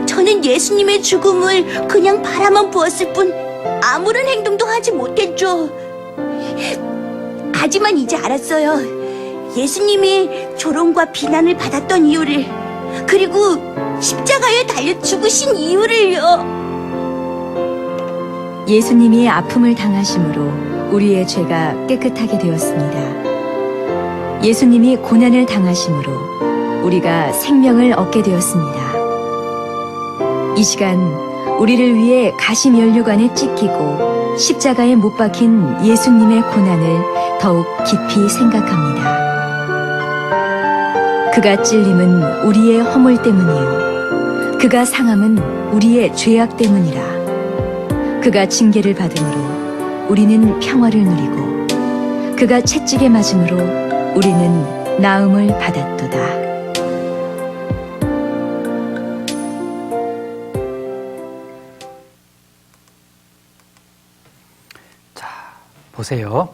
저는 예수님의 죽음을 그냥 바라만 보았을 뿐 아무런 행동도 하지 못했죠. 하지만 이제 알았어요. 예수님이 조롱과 비난을 받았던 이유를, 그리고 십자가에 달려 죽으신 이유를요. 예수님이 아픔을 당하심으로 우리의 죄가 깨끗하게 되었습니다. 예수님이 고난을 당하심으로 우리가 생명을 얻게 되었습니다. 이 시간 우리를 위해 가시면류관에 찢기고 십자가에 못 박힌 예수님의 고난을 더욱 깊이 생각합니다. 그가 찔림은 우리의 허물 때문이요, 그가 상함은 우리의 죄악 때문이라. 그가 징계를 받음으로 우리는 평화를 누리고, 그가 채찍에 맞음으로 우리는 나음을 받았도다. 보세요.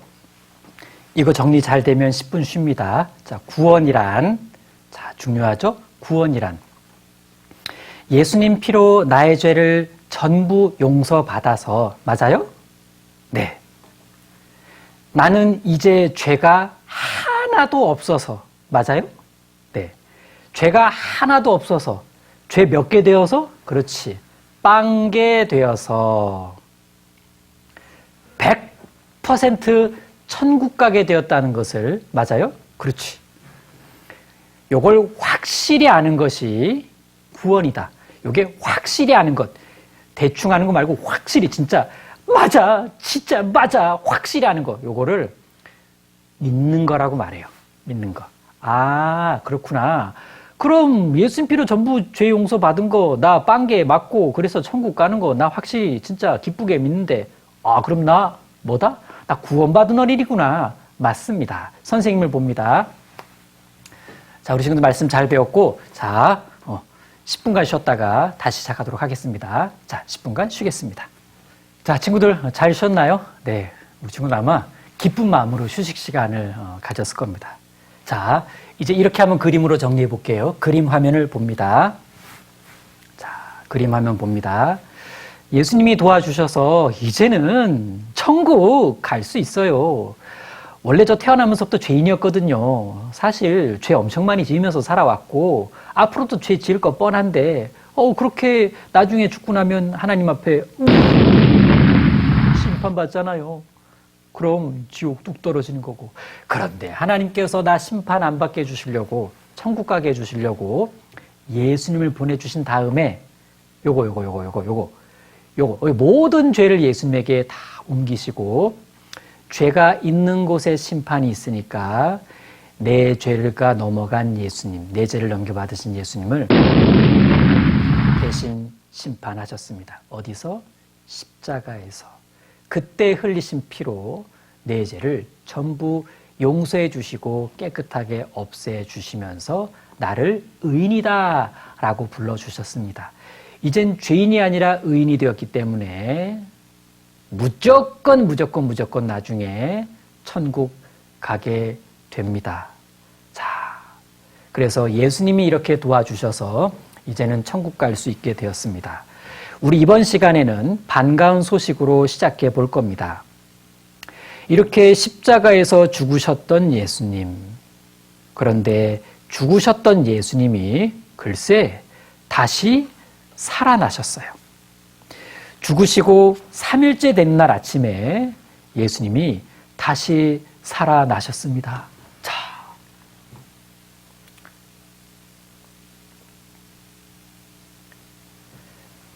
이거 정리 잘 되면 10분 쉽니다. 자, 구원이란, 자, 중요하죠? 구원이란 예수님 피로 나의 죄를 전부 용서받아서, 맞아요? 네. 나는 이제 죄가 하나도 없어서, 맞아요? 네. 죄가 하나도 없어서, 죄 몇 개 되어서? 그렇지. 0개 되어서 100% 천국 가게 되었다는 것을, 맞아요? 그렇지. 요걸 확실히 아는 것이 구원이다. 요게 확실히 아는 것. 대충 아는 거 말고 확실히 진짜 맞아, 진짜 맞아, 확실히 아는 거. 요거를 믿는 거라고 말해요. 믿는 거. 아, 그렇구나. 그럼 예수님 피로 전부 죄 용서 받은 거, 나 0개 맞고 그래서 천국 가는 거 나 확실히 진짜 기쁘게 믿는데, 아, 그럼 나 뭐다? 나 구원받은 어린이구나. 맞습니다. 선생님을 봅니다. 자, 우리 친구들 말씀 잘 배웠고, 자, 10분간 쉬었다가 다시 시작하도록 하겠습니다. 자, 10분간 쉬겠습니다. 자, 친구들 잘 쉬었나요? 네, 우리 친구들 아마 기쁜 마음으로 휴식 시간을 가졌을 겁니다. 자, 이제 이렇게 한번 그림으로 정리해 볼게요. 그림 화면을 봅니다. 자, 그림 화면 봅니다. 예수님이 도와주셔서 이제는 천국 갈 수 있어요. 원래 저 태어나면서부터 죄인이었거든요. 사실 죄 엄청 많이 지으면서 살아왔고 앞으로도 죄 지을 거 뻔한데 그렇게 나중에 죽고 나면 하나님 앞에 심판받잖아요. 그럼 지옥 뚝 떨어지는 거고. 그런데 하나님께서 나 심판 안 받게 해주시려고, 천국 가게 해주시려고 예수님을 보내주신 다음에 요거 모든 죄를 예수님에게 다 옮기시고, 죄가 있는 곳에 심판이 있으니까 내 죄가 넘어간 예수님, 내 죄를 넘겨받으신 예수님을 대신 심판하셨습니다. 어디서? 십자가에서. 그때 흘리신 피로 내 죄를 전부 용서해 주시고 깨끗하게 없애 주시면서 나를 의인이다 라고 불러주셨습니다. 이젠 죄인이 아니라 의인이 되었기 때문에 무조건 나중에 천국 가게 됩니다. 자, 그래서 예수님이 이렇게 도와주셔서 이제는 천국 갈 수 있게 되었습니다. 우리 이번 시간에는 반가운 소식으로 시작해 볼 겁니다. 이렇게 십자가에서 죽으셨던 예수님, 그런데 죽으셨던 예수님이 글쎄 다시 살아나셨어요. 죽으시고 3일째 된 날 아침에 예수님이 다시 살아나셨습니다. 자,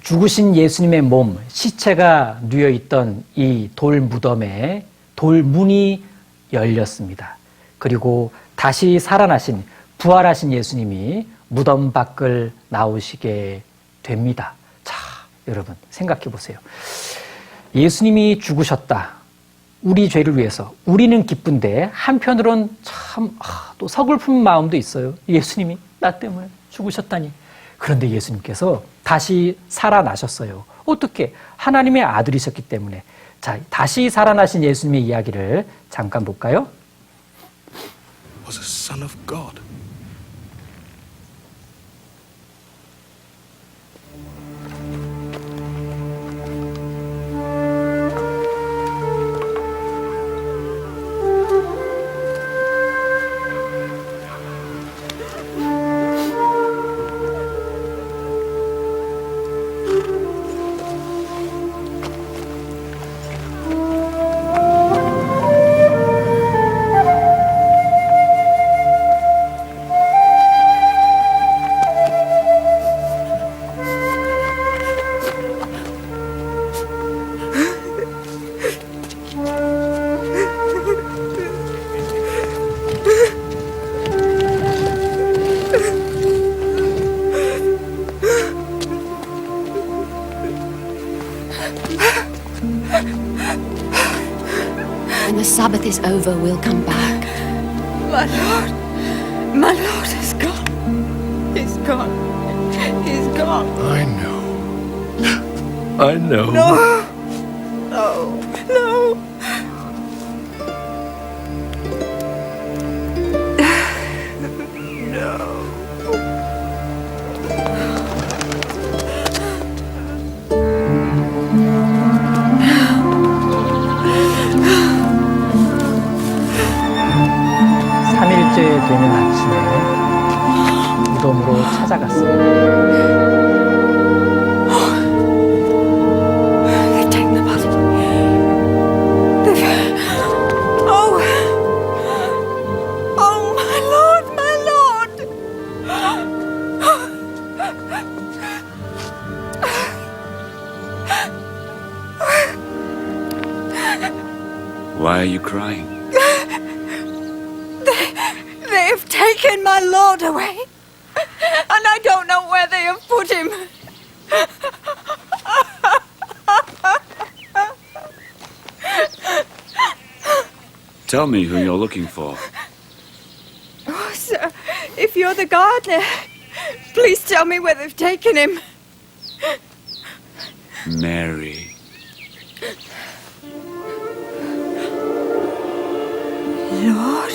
죽으신 예수님의 몸, 시체가 누워있던 이 돌 무덤에 돌문이 열렸습니다. 그리고 다시 살아나신, 부활하신 예수님이 무덤 밖을 나오시게 됩니다. 자, 여러분 생각해 보세요. 예수님이 죽으셨다. 우리 죄를 위해서. 우리는 기쁜데 한편으론 참 또 서글픈 마음도 있어요. 예수님이 나 때문에 죽으셨다니. 그런데 예수님께서 다시 살아나셨어요. 어떻게? 하나님의 아들이셨기 때문에. 자, 다시 살아나신 예수님의 이야기를 잠깐 볼까요? Was a son of God. When the Sabbath is over, we'll come back. My Lord is gone. He's gone. He's gone. I know. I know. No. 삼일째 되는 아침에 무덤으로 찾아갔습니다. They've taken the body. Oh, my Lord, my Lord. Why are you crying? They've taken my Lord away. And I don't know where they have put him. Tell me who you're looking for. Oh, sir, if you're the gardener, please tell me where they've taken him. Mary. Lord?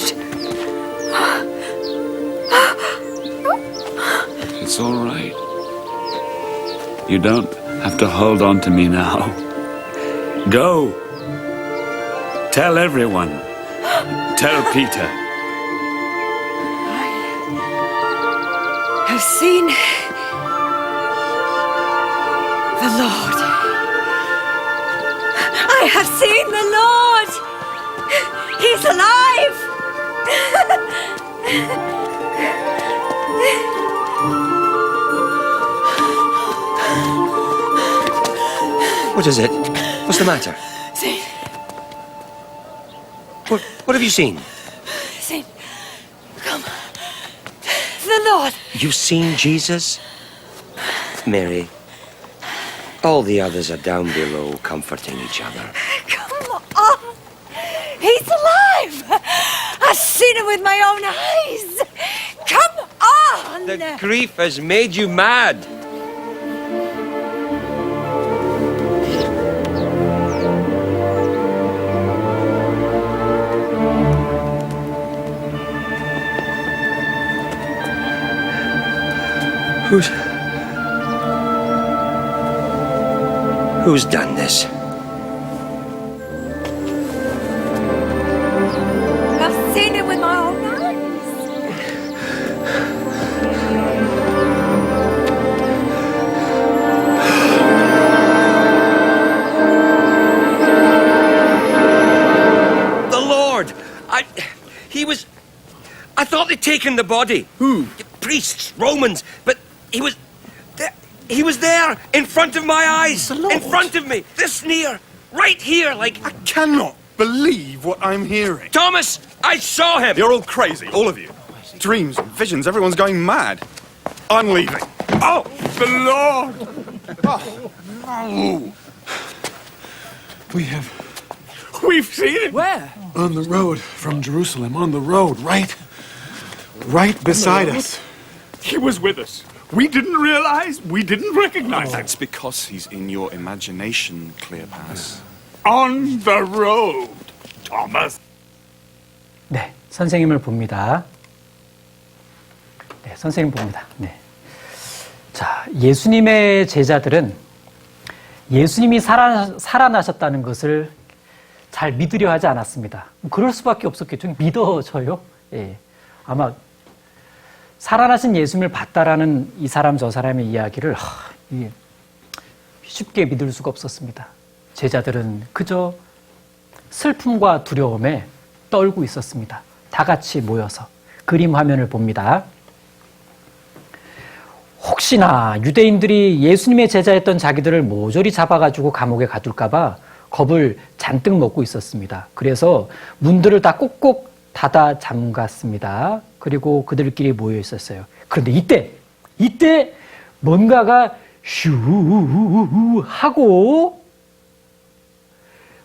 It's all right. You don't have to hold on to me now. Go. Tell everyone. Tell Peter. I've seen the Lord. I have seen the Lord. He's alive. What is it? What's the matter? See, What have you seen? come. The Lord. You've seen Jesus? Mary, all the others are down below comforting each other. Come on. He's alive. I've seen him with my own eyes. Come on. The grief has made you mad. Who's done this? I've seen him with my own eyes. The Lord! I thought they'd taken the body. Who? Priests, Romans, but he was there, in front of my eyes. The Lord. In front of me, this near, right here, like... I cannot believe what I'm hearing. Thomas, I saw him! You're all crazy, all of you. Dreams and visions, everyone's going mad. I'm leaving. Oh, the Lord! Oh, no. We've seen it. Where? On the road from Jerusalem, on the road, right beside us. He was with us We didn't realize. We didn't recognize. That's because he's in your imagination, Cleopas. On the road, Thomas. 네, 선생님을 봅니다. 네, 선생님 봅니다. 네. 자, 예수님의 제자들은 예수님이 살아나셨다는 것을 잘 믿으려 하지 않았습니다. 그럴 수밖에 없었겠죠. 믿어져요. 예. 아마 살아나신 예수님을 봤다라는 이 사람 저 사람의 이야기를 이게 쉽게 믿을 수가 없었습니다. 제자들은 그저 슬픔과 두려움에 떨고 있었습니다. 다 같이 모여서 그림 화면을 봅니다. 혹시나 유대인들이 예수님의 제자였던 자기들을 모조리 잡아가지고 감옥에 가둘까봐 겁을 잔뜩 먹고 있었습니다. 그래서 문들을 다 꼭꼭 닫아 잠갔습니다. 그리고 그들끼리 모여 있었어요. 그런데 이때 뭔가가 슈 하고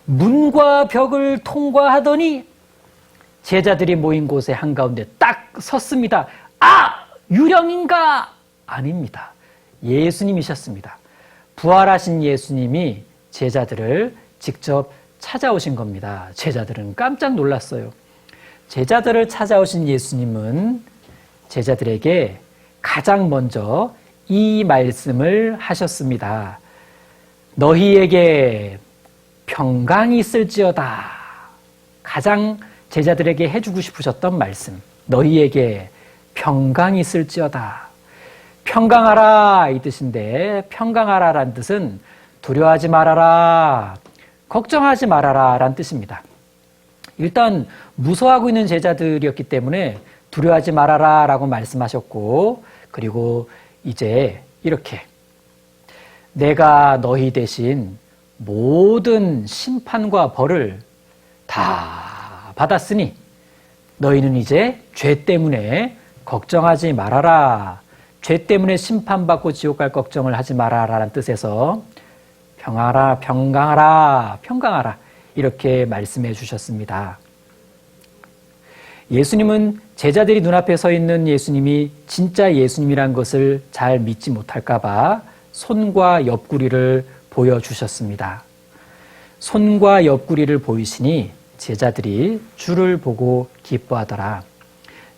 문과 벽을 통과하더니 제자들이 모인 곳의 한가운데 딱 섰습니다. 아! 유령인가? 아닙니다. 예수님이셨습니다. 부활하신 예수님이 제자들을 직접 찾아오신 겁니다. 제자들은 깜짝 놀랐어요. 제자들을 찾아오신 예수님은 제자들에게 가장 먼저 이 말씀을 하셨습니다. 너희에게 평강이 있을지어다. 가장 제자들에게 해주고 싶으셨던 말씀. 너희에게 평강이 있을지어다. 평강하라 이 뜻인데 평강하라라는 뜻은 두려워하지 말아라, 걱정하지 말아라 라는 뜻입니다. 일단 무서워하고 있는 제자들이었기 때문에 두려워하지 말아라 라고 말씀하셨고, 그리고 이제 이렇게 내가 너희 대신 모든 심판과 벌을 다 받았으니 너희는 이제 죄 때문에 걱정하지 말아라. 죄 때문에 심판받고 지옥 갈 걱정을 하지 말아라 라는 뜻에서 평강하라 이렇게 말씀해 주셨습니다. 예수님은 제자들이 눈앞에 서 있는 예수님이 진짜 예수님이란 것을 잘 믿지 못할까 봐 손과 옆구리를 보여주셨습니다. 손과 옆구리를 보이시니 제자들이 주를 보고 기뻐하더라.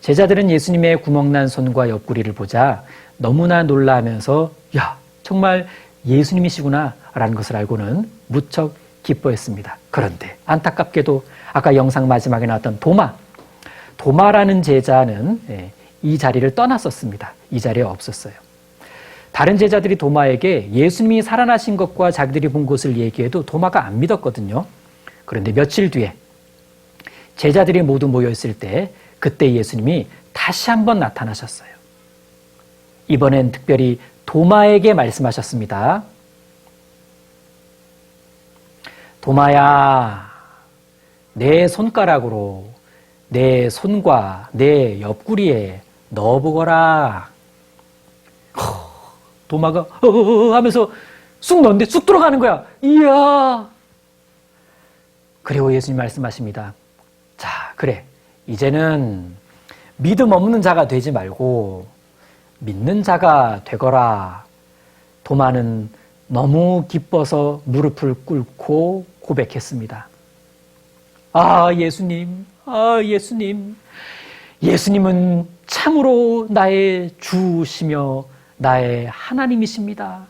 제자들은 예수님의 구멍난 손과 옆구리를 보자 너무나 놀라면서 야, 정말 예수님이시구나 라는 것을 알고는 무척 기뻐했습니다. 그런데 안타깝게도 아까 영상 마지막에 나왔던 도마라는 제자는 이 자리를 떠났었습니다. 이 자리에 없었어요. 다른 제자들이 도마에게 예수님이 살아나신 것과 자기들이 본 것을 얘기해도 도마가 안 믿었거든요. 그런데 며칠 뒤에 제자들이 모두 모여있을 때 그때 예수님이 다시 한번 나타나셨어요. 이번엔 특별히 도마에게 말씀하셨습니다. 도마야, 내 손가락으로 내 손과 내 옆구리에 넣어보거라. 도마가 하면서 쑥 넣는데 쑥 들어가는 거야. 이야. 그리고 예수님 말씀하십니다. 자, 그래. 이제는 믿음 없는 자가 되지 말고 믿는 자가 되거라. 도마는 너무 기뻐서 무릎을 꿇고 고백했습니다. 예수님. 예수님은 참으로 나의 주시며 나의 하나님이십니다.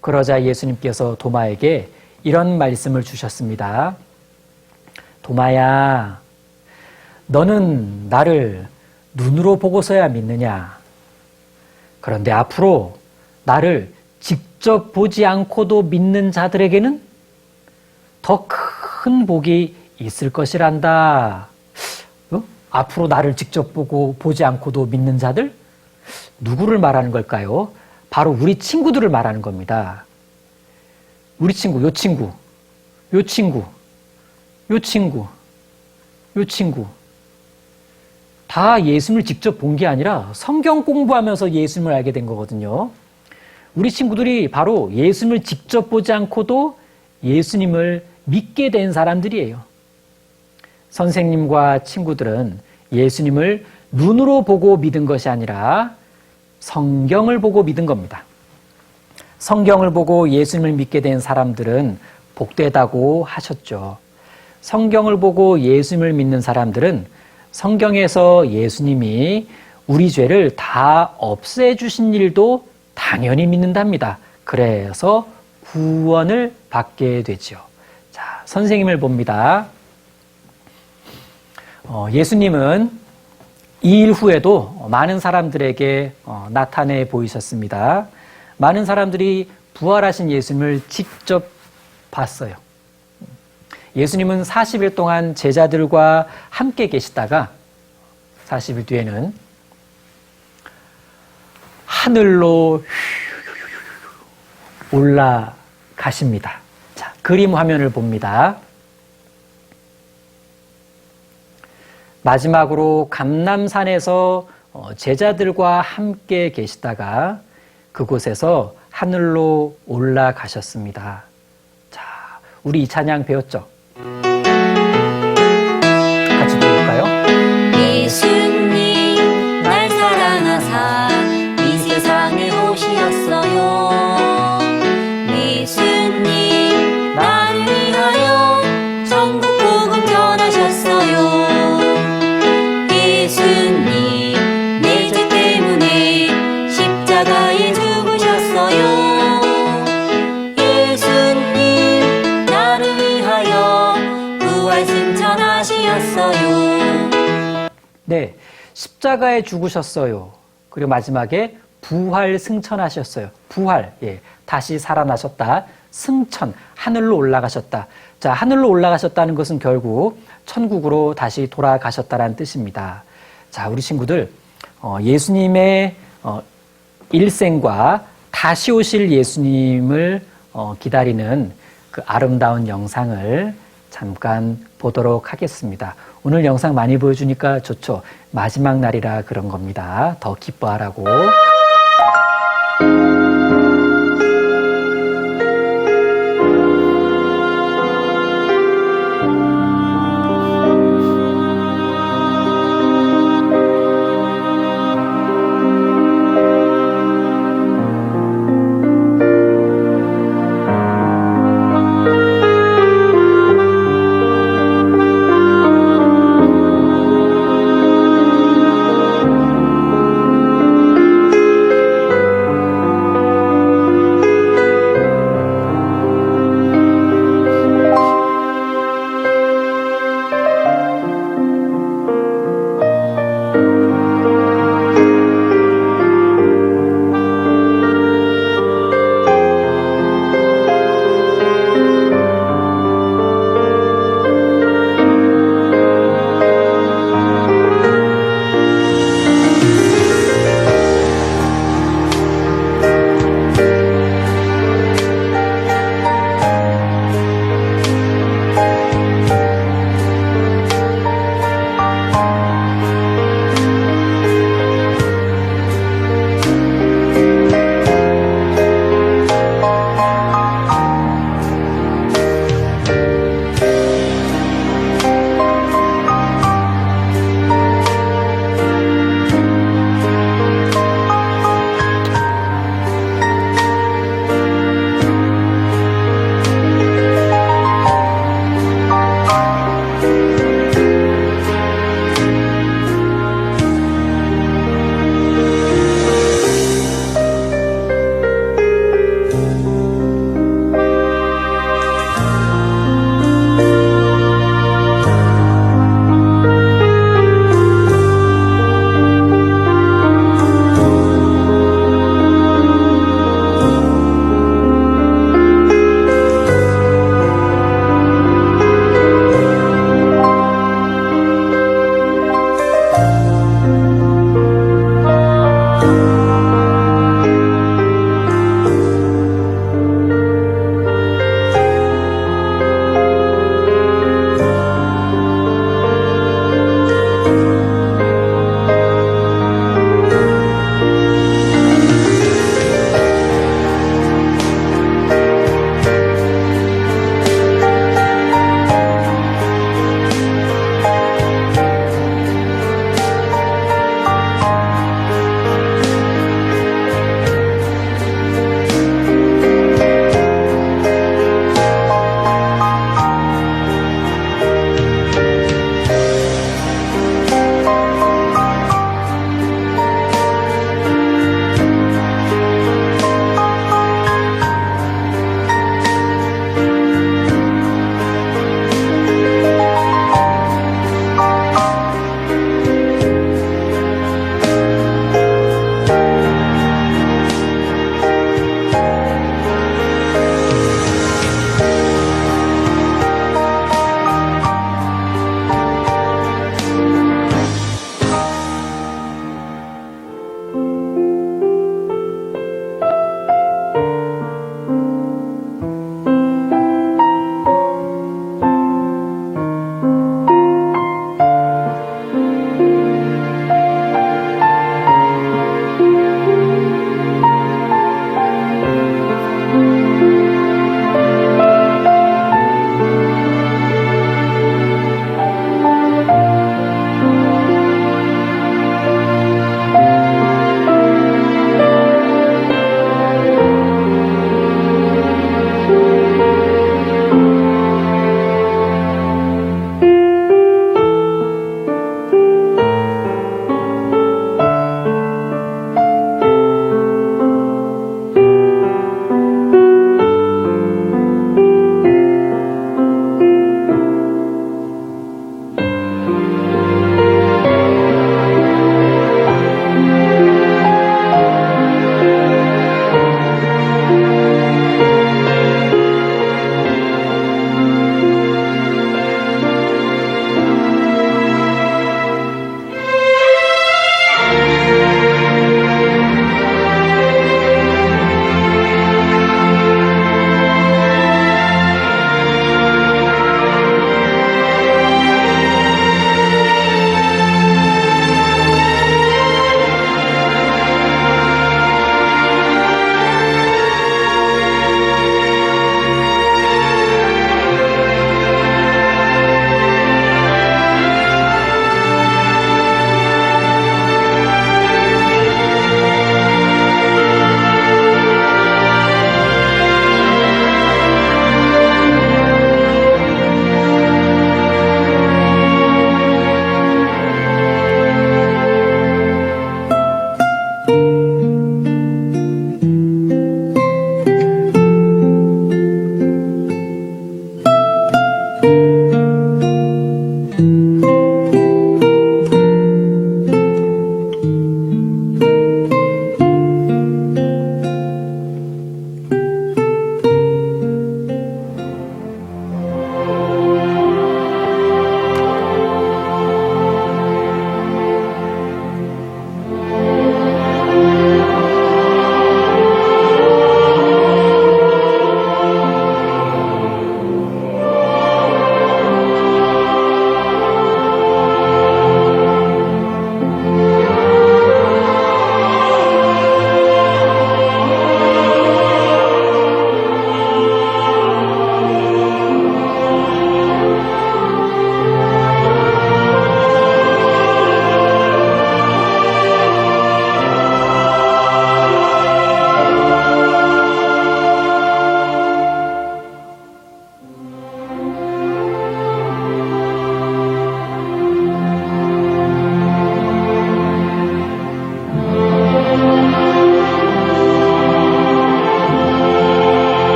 그러자 예수님께서 도마에게 이런 말씀을 주셨습니다. 도마야, 너는 나를 눈으로 보고서야 믿느냐? 그런데 앞으로 나를 직접 보지 않고도 믿는 자들에게는 더 큰 복이 있을 것이란다. 앞으로 나를 직접 보지 않고도 믿는 자들? 누구를 말하는 걸까요? 바로 우리 친구들을 말하는 겁니다. 우리 친구, 요 친구. 다 예수님을 직접 본 게 아니라 성경 공부하면서 예수님을 알게 된 거거든요. 우리 친구들이 바로 예수님을 직접 보지 않고도 예수님을 믿게 된 사람들이에요. 선생님과 친구들은 예수님을 눈으로 보고 믿은 것이 아니라 성경을 보고 믿은 겁니다. 성경을 보고 예수님을 믿게 된 사람들은 복되다고 하셨죠. 성경을 보고 예수님을 믿는 사람들은 성경에서 예수님이 우리 죄를 다 없애주신 일도 당연히 믿는답니다. 그래서 구원을 받게 되죠. 자, 선생님을 봅니다. 예수님은 이 일 후에도 많은 사람들에게 나타내 보이셨습니다. 많은 사람들이 부활하신 예수님을 직접 봤어요. 예수님은 40일 동안 제자들과 함께 계시다가 40일 뒤에는 하늘로 올라가십니다. 자, 그림 화면을 봅니다. 마지막으로 감람산에서 제자들과 함께 계시다가 그곳에서 하늘로 올라가셨습니다. 자, 우리 이 찬양 배웠죠? 같이 부를까요? 예수님 날 사랑하사 이 세상에 오시었어요. 예수님 나를 위하여 전국 복음 전하셨어요. 예수님 내 죄 때문에 십자가에 죽으셨어요. 예수님 나를 위하여 부활 승천하시었어요. 네, 십자가에 죽으셨어요. 그리고 마지막에 부활 승천하셨어요. 부활, 예, 다시 살아나셨다. 승천, 하늘로 올라가셨다. 자, 하늘로 올라가셨다는 것은 결국 천국으로 다시 돌아가셨다는 뜻입니다. 자, 우리 친구들, 예수님의 일생과 다시 오실 예수님을 기다리는 그 아름다운 영상을 잠깐 보도록 하겠습니다. 오늘 영상 많이 보여주니까 좋죠. 마지막 날이라 그런 겁니다. 더 기뻐하라고.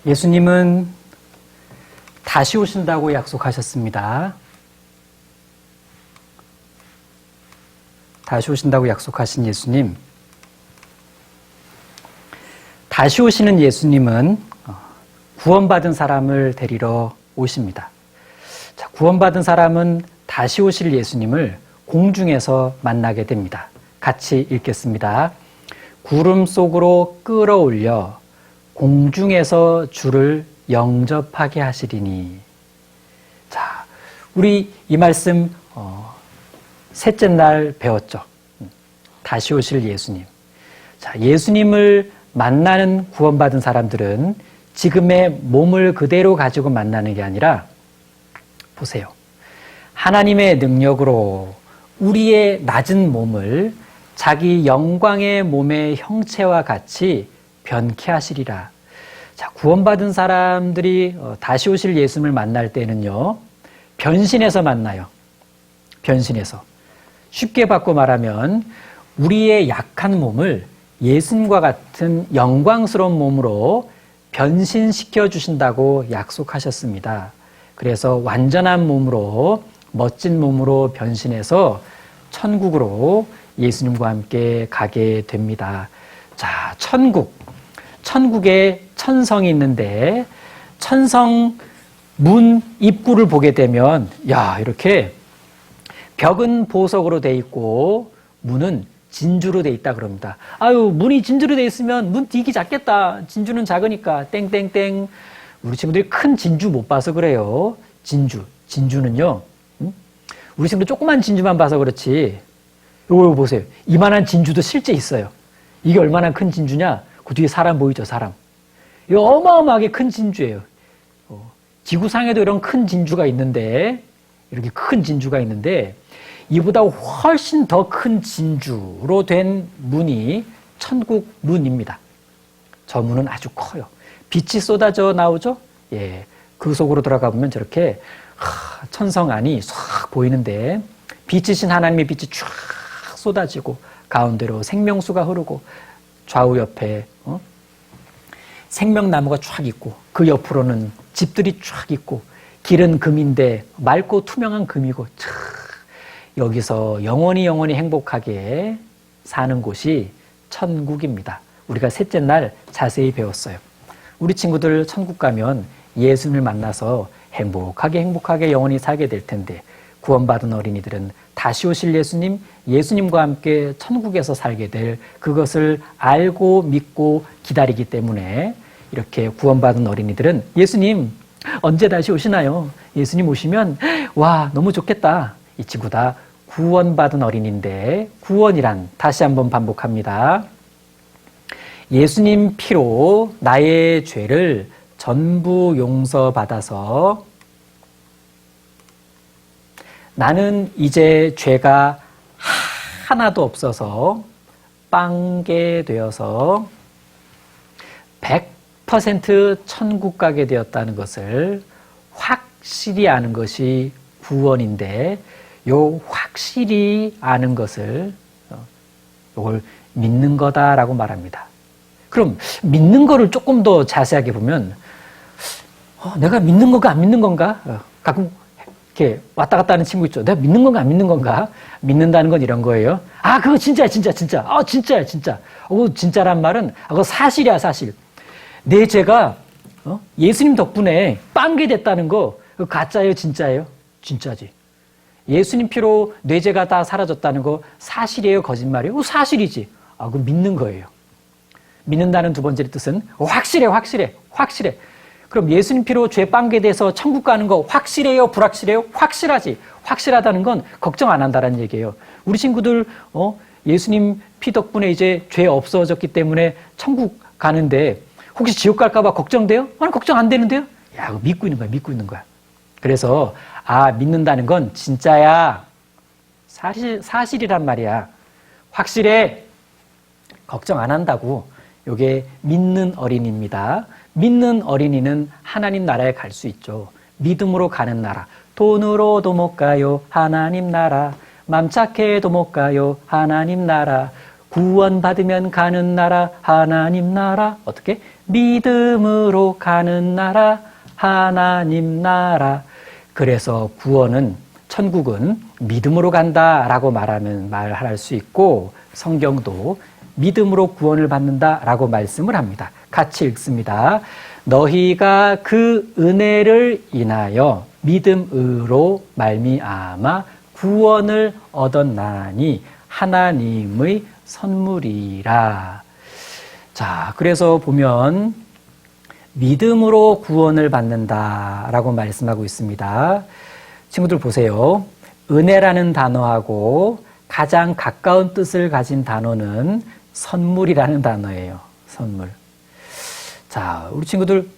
예수님은 다시 오신다고 약속하셨습니다. 다시 오신다고 약속하신 예수님. 다시 오시는 예수님은 구원받은 사람을 데리러 오십니다. 자, 구원받은 사람은 다시 오실 예수님을 공중에서 만나게 됩니다. 같이 읽겠습니다. 구름 속으로 끌어올려 공중에서 주를 영접하게 하시리니. 자, 우리 이 말씀 셋째 날 배웠죠. 다시 오실 예수님. 자, 예수님을 만나는 구원받은 사람들은 지금의 몸을 그대로 가지고 만나는 게 아니라, 보세요. 하나님의 능력으로 우리의 낮은 몸을 자기 영광의 몸의 형체와 같이 변케 하시리라. 자, 구원받은 사람들이 다시 오실 예수님을 만날 때는요, 변신해서 만나요. 변신해서. 쉽게 바꿔 말하면 우리의 약한 몸을 예수님과 같은 영광스러운 몸으로 변신시켜 주신다고 약속하셨습니다. 그래서 완전한 몸으로, 멋진 몸으로 변신해서 천국으로 예수님과 함께 가게 됩니다. 자, 천국에 천성이 있는데, 천성 문 입구를 보게 되면, 야, 이렇게 벽은 보석으로 돼 있고 문은 진주로 돼 있다 그럽니다. 아유, 문이 진주로 돼 있으면 문 띄기 작겠다. 진주는 작으니까. 땡땡땡. 우리 친구들이 큰 진주 못 봐서 그래요. 진주는요, 우리 친구들 조그만 진주만 봐서 그렇지. 요거 보세요. 이만한 진주도 실제 있어요. 이게 얼마나 큰 진주냐? 그 뒤에 사람 보이죠, 사람. 이거 어마어마하게 큰 진주예요. 지구상에도 이런 큰 진주가 있는데, 이렇게 큰 진주가 있는데, 이보다 훨씬 더 큰 진주로 된 문이 천국 문입니다. 저 문은 아주 커요. 빛이 쏟아져 나오죠? 예. 그 속으로 들어가 보면 저렇게 천성 안이 싹 보이는데, 빛이신 하나님의 빛이 쫙 쏟아지고 가운데로 생명수가 흐르고 좌우 옆에 생명나무가 쫙 있고 그 옆으로는 집들이 쫙 있고 길은 금인데 맑고 투명한 금이고 참 여기서 영원히 행복하게 사는 곳이 천국입니다. 우리가 셋째 날 자세히 배웠어요. 우리 친구들 천국 가면 예수님을 만나서 행복하게 영원히 살게 될 텐데, 구원받은 어린이들은 다시 오실 예수님과 함께 천국에서 살게 될 그것을 알고 믿고 기다리기 때문에 이렇게 구원받은 어린이들은 예수님 언제 다시 오시나요? 예수님 오시면 와, 너무 좋겠다. 이 친구 다 구원받은 어린이인데, 구원이란 다시 한번 반복합니다. 예수님 피로 나의 죄를 전부 용서받아서 나는 이제 죄가 하나도 없어서 빵게 되어서 100% 천국 가게 되었다는 것을 확실히 아는 것이 구원인데, 요 확실히 아는 것을 요걸 믿는 거다라고 말합니다. 그럼 믿는 거를 조금 더 자세하게 보면 내가 믿는 건가 안 믿는 건가? 가끔 이렇게 왔다 갔다 하는 친구 있죠. 내가 믿는 건가 안 믿는 건가? 믿는다는 건 이런 거예요. 아, 그거 진짜야. 진짜야. 진짜란 말은 그거 사실이야, 사실. 내 죄가 예수님 덕분에 빵게 됐다는 거 그거 가짜예요, 진짜예요? 진짜지. 예수님 피로 내 죄가 다 사라졌다는 거 사실이에요, 거짓말이에요? 사실이지. 아, 그거 믿는 거예요. 믿는다는 두 번째 뜻은 확실해. 그럼 예수님 피로 죄 빵게 돼서 천국 가는 거 확실해요, 불확실해요? 확실하지. 확실하다는 건 걱정 안 한다는 얘기예요. 우리 친구들 예수님 피 덕분에 이제 죄 없어졌기 때문에 천국 가는데 혹시 지옥 갈까 봐 걱정돼요? 아니, 걱정 안 되는데요? 야, 그거 믿고 있는 거야. 그래서 믿는다는 건 진짜야. 사실이란 말이야. 확실해. 걱정 안 한다고. 요게 믿는 어린이입니다. 믿는 어린이는 하나님 나라에 갈 수 있죠. 믿음으로 가는 나라. 돈으로도 못 가요, 하나님 나라. 맘 착해도 못 가요, 하나님 나라. 구원받으면 가는 나라 하나님 나라. 어떻게? 믿음으로 가는 나라 하나님 나라. 그래서 구원은 천국은 믿음으로 간다라고 말할 수 있고 성경도 믿음으로 구원을 받는다라고 말씀을 합니다. 같이 읽습니다. 너희가 그 은혜를 인하여 믿음으로 말미암아 구원을 얻었나니 하나님의 선물이라. 자, 그래서 보면 믿음으로 구원을 받는다라고 말씀하고 있습니다. 친구들 보세요. 은혜라는 단어하고 가장 가까운 뜻을 가진 단어는 선물이라는 단어예요. 선물. 자, 우리 친구들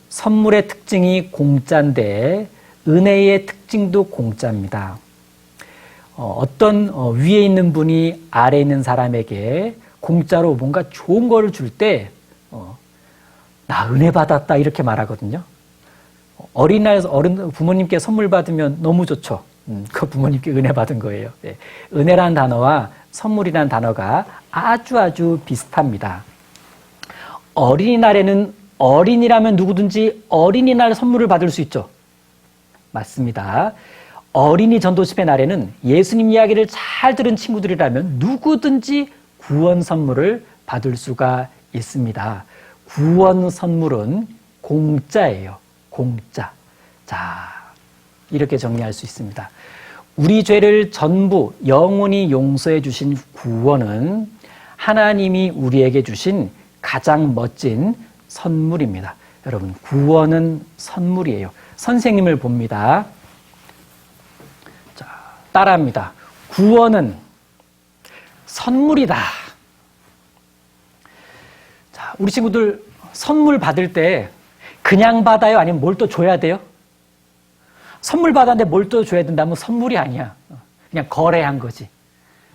선물의 특징이 공짜인데 은혜의 특징도 공짜입니다. 어떤 위에 있는 분이 아래에 있는 사람에게 공짜로 뭔가 좋은 거를 줄 때 나 은혜 받았다 이렇게 말하거든요. 어린아이에서 부모님께 선물 받으면 너무 좋죠. 그 부모님께 은혜 받은 거예요. 네. 은혜라는 단어와 선물이라는 단어가 아주 비슷합니다. 어린이날에는 어린이라면 누구든지 어린이날 선물을 받을 수 있죠. 맞습니다. 어린이 전도집회 날에는 예수님 이야기를 잘 들은 친구들이라면 누구든지 구원 선물을 받을 수가 있습니다. 구원 선물은 공짜예요. 공짜. 자, 이렇게 정리할 수 있습니다. 우리 죄를 전부 영원히 용서해 주신 구원은 하나님이 우리에게 주신 가장 멋진 선물입니다. 여러분, 구원은 선물이에요. 선생님을 봅니다. 자, 따라합니다. 구원은 선물이다. 자, 우리 친구들 선물 받을 때 그냥 받아요? 아니면 뭘 또 줘야 돼요? 선물 받았는데 뭘 또 줘야 된다면 선물이 아니야. 그냥 거래한 거지.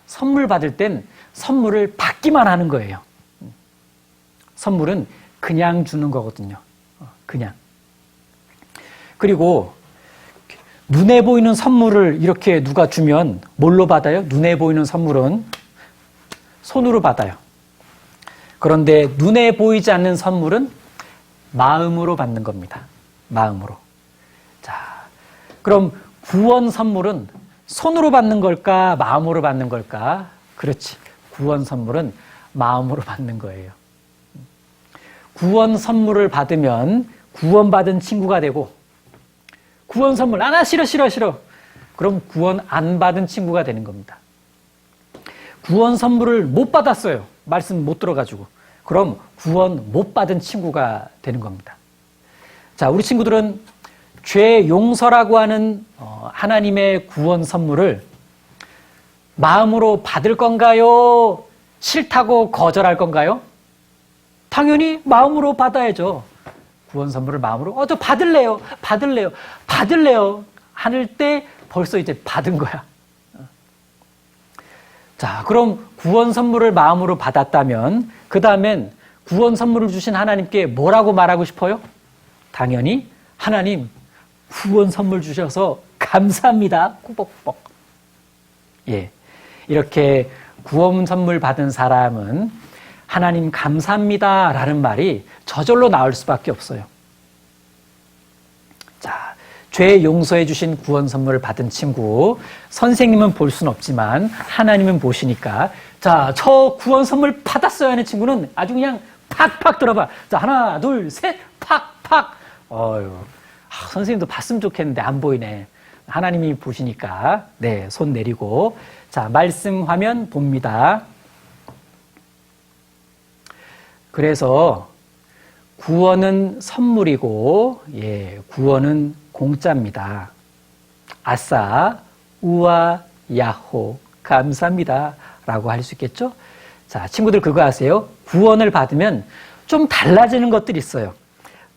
선물 받을 땐 선물을 받기만 하는 거예요. 선물은 그냥 주는 거거든요. 그냥. 그리고 눈에 보이는 선물을 이렇게 누가 주면 뭘로 받아요? 눈에 보이는 선물은 손으로 받아요. 그런데 눈에 보이지 않는 선물은 마음으로 받는 겁니다. 마음으로. 자, 그럼 구원 선물은 손으로 받는 걸까? 마음으로 받는 걸까? 그렇지. 구원 선물은 마음으로 받는 거예요. 구원 선물을 받으면 구원받은 친구가 되고, 구원 선물, 나 싫어. 그럼 구원 안 받은 친구가 되는 겁니다. 구원 선물을 못 받았어요. 말씀 못 들어가지고. 그럼 구원 못 받은 친구가 되는 겁니다. 자, 우리 친구들은 죄 용서라고 하는 하나님의 구원 선물을 마음으로 받을 건가요? 싫다고 거절할 건가요? 당연히 마음으로 받아야죠. 구원 선물을 마음으로, 저 받을래요. 할 때 벌써 이제 받은 거야. 자, 그럼 구원 선물을 마음으로 받았다면 그 다음엔 구원 선물을 주신 하나님께 뭐라고 말하고 싶어요? 당연히 하나님 구원 선물 주셔서 감사합니다. 꾸벅뻑. 예, 이렇게 구원 선물 받은 사람은 하나님 감사합니다 라는 말이 저절로 나올 수밖에 없어요. 자, 죄 용서해 주신 구원 선물을 받은 친구, 선생님은 볼 수는 없지만 하나님은 보시니까, 자, 저 구원 선물 받았어요 하는 친구는 아주 그냥 팍팍 들어봐. 자, 하나, 둘, 셋, 팍팍. 선생님도 봤으면 좋겠는데 안 보이네. 하나님이 보시니까, 네, 손 내리고. 자, 말씀 화면 봅니다. 그래서 구원은 선물이고, 예, 구원은 공짜입니다. 아싸, 우와, 야호, 감사합니다 라고 할 수 있겠죠? 자, 친구들 그거 아세요? 구원을 받으면 좀 달라지는 것들이 있어요.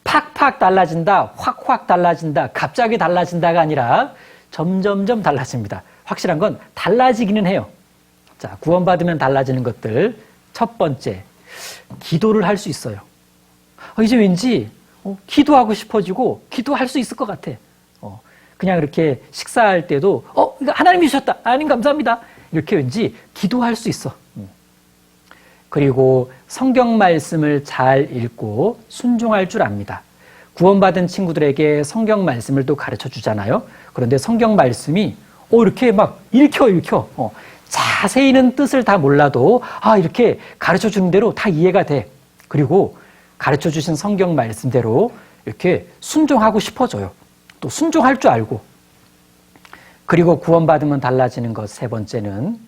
팍팍 달라진다, 확확 달라진다, 갑자기 달라진다가 아니라 점점점 달라집니다. 확실한 건 달라지기는 해요. 자, 구원받으면 달라지는 것들. 첫 번째, 기도를 할 수 있어요. 이제 왠지 기도하고 싶어지고 기도할 수 있을 것 같아. 그냥 이렇게 식사할 때도 이거 하나님이 주셨다. 하나님 감사합니다. 이렇게 왠지 기도할 수 있어. 그리고 성경 말씀을 잘 읽고 순종할 줄 압니다. 구원받은 친구들에게 성경 말씀을 또 가르쳐 주잖아요. 그런데 성경 말씀이 이렇게 막 읽혀. 자세히는 뜻을 다 몰라도 이렇게 가르쳐 주는 대로 다 이해가 돼. 그리고 가르쳐 주신 성경 말씀대로 이렇게 순종하고 싶어져요. 또 순종할 줄 알고. 그리고 구원받으면 달라지는 것 세 번째는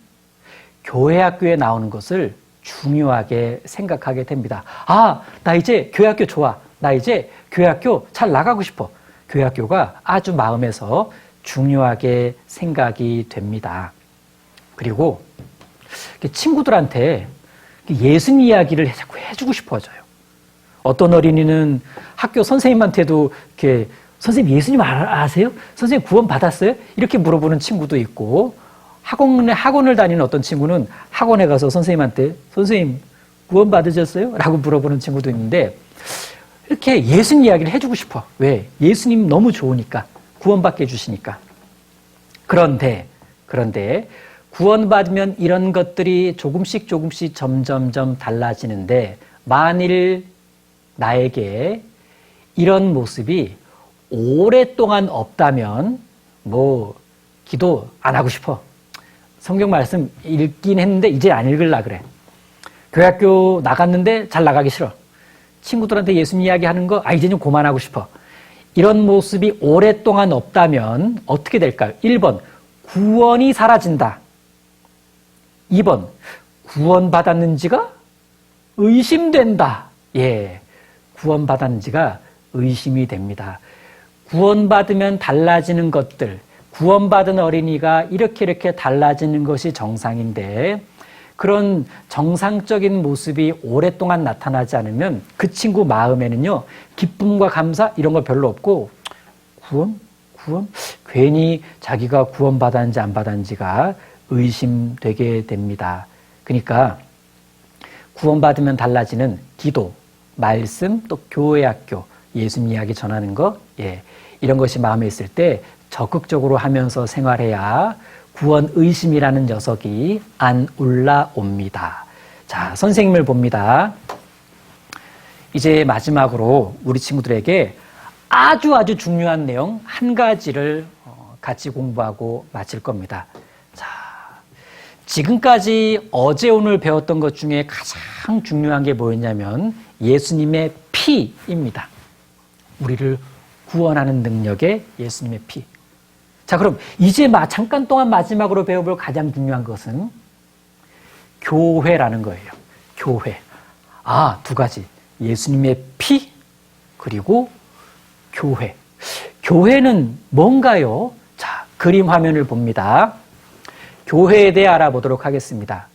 교회 학교에 나오는 것을 중요하게 생각하게 됩니다. 나 이제 교회 학교 좋아. 나 이제 교회 학교 잘 나가고 싶어. 교회 학교가 아주 마음에서 중요하게 생각이 됩니다. 그리고 친구들한테 예수님 이야기를 자꾸 해주고 싶어져요. 어떤 어린이는 학교 선생님한테도 이렇게 선생님 예수님 아세요? 선생님 구원 받았어요? 이렇게 물어보는 친구도 있고 학원을 다니는 어떤 친구는 학원에 가서 선생님한테 선생님 구원 받으셨어요? 라고 물어보는 친구도 있는데 이렇게 예수님 이야기를 해주고 싶어. 왜? 예수님 너무 좋으니까. 구원받게 해주시니까. 그런데 구원받으면 이런 것들이 조금씩 점점점 달라지는데 만일 나에게 이런 모습이 오랫동안 없다면 기도 안 하고 싶어. 성경 말씀 읽긴 했는데 이제 안 읽으려 그래. 교회 학교 나갔는데 잘 나가기 싫어. 친구들한테 예수님 이야기하는 거 이제 좀 그만하고 싶어. 이런 모습이 오랫동안 없다면 어떻게 될까요? 1번 구원이 사라진다. 2번 구원받았는지가 의심된다. 구원받았는지가 의심이 됩니다. 구원받으면 달라지는 것들, 구원받은 어린이가 이렇게 달라지는 것이 정상인데 그런 정상적인 모습이 오랫동안 나타나지 않으면 그 친구 마음에는요, 기쁨과 감사 이런 거 별로 없고 구원? 괜히 자기가 구원받았는지 안 받았는지가 의심되게 됩니다. 그러니까 구원받으면 달라지는 기도, 말씀, 또 교회 학교, 예수님 이야기 전하는 거, 이런 것이 마음에 있을 때 적극적으로 하면서 생활해야 구원 의심이라는 녀석이 안 올라옵니다. 자, 선생님을 봅니다. 이제 마지막으로 우리 친구들에게 아주 중요한 내용 한 가지를 같이 공부하고 마칠 겁니다. 자, 지금까지 어제 오늘 배웠던 것 중에 가장 중요한 게 뭐였냐면 예수님의 피입니다. 우리를 구원하는 능력의 예수님의 피. 자, 그럼 이제 잠깐 동안 마지막으로 배워볼 가장 중요한 것은 교회라는 거예요. 교회. 두 가지. 예수님의 피, 그리고 교회. 교회는 뭔가요? 자, 그림 화면을 봅니다. 교회에 대해 알아보도록 하겠습니다.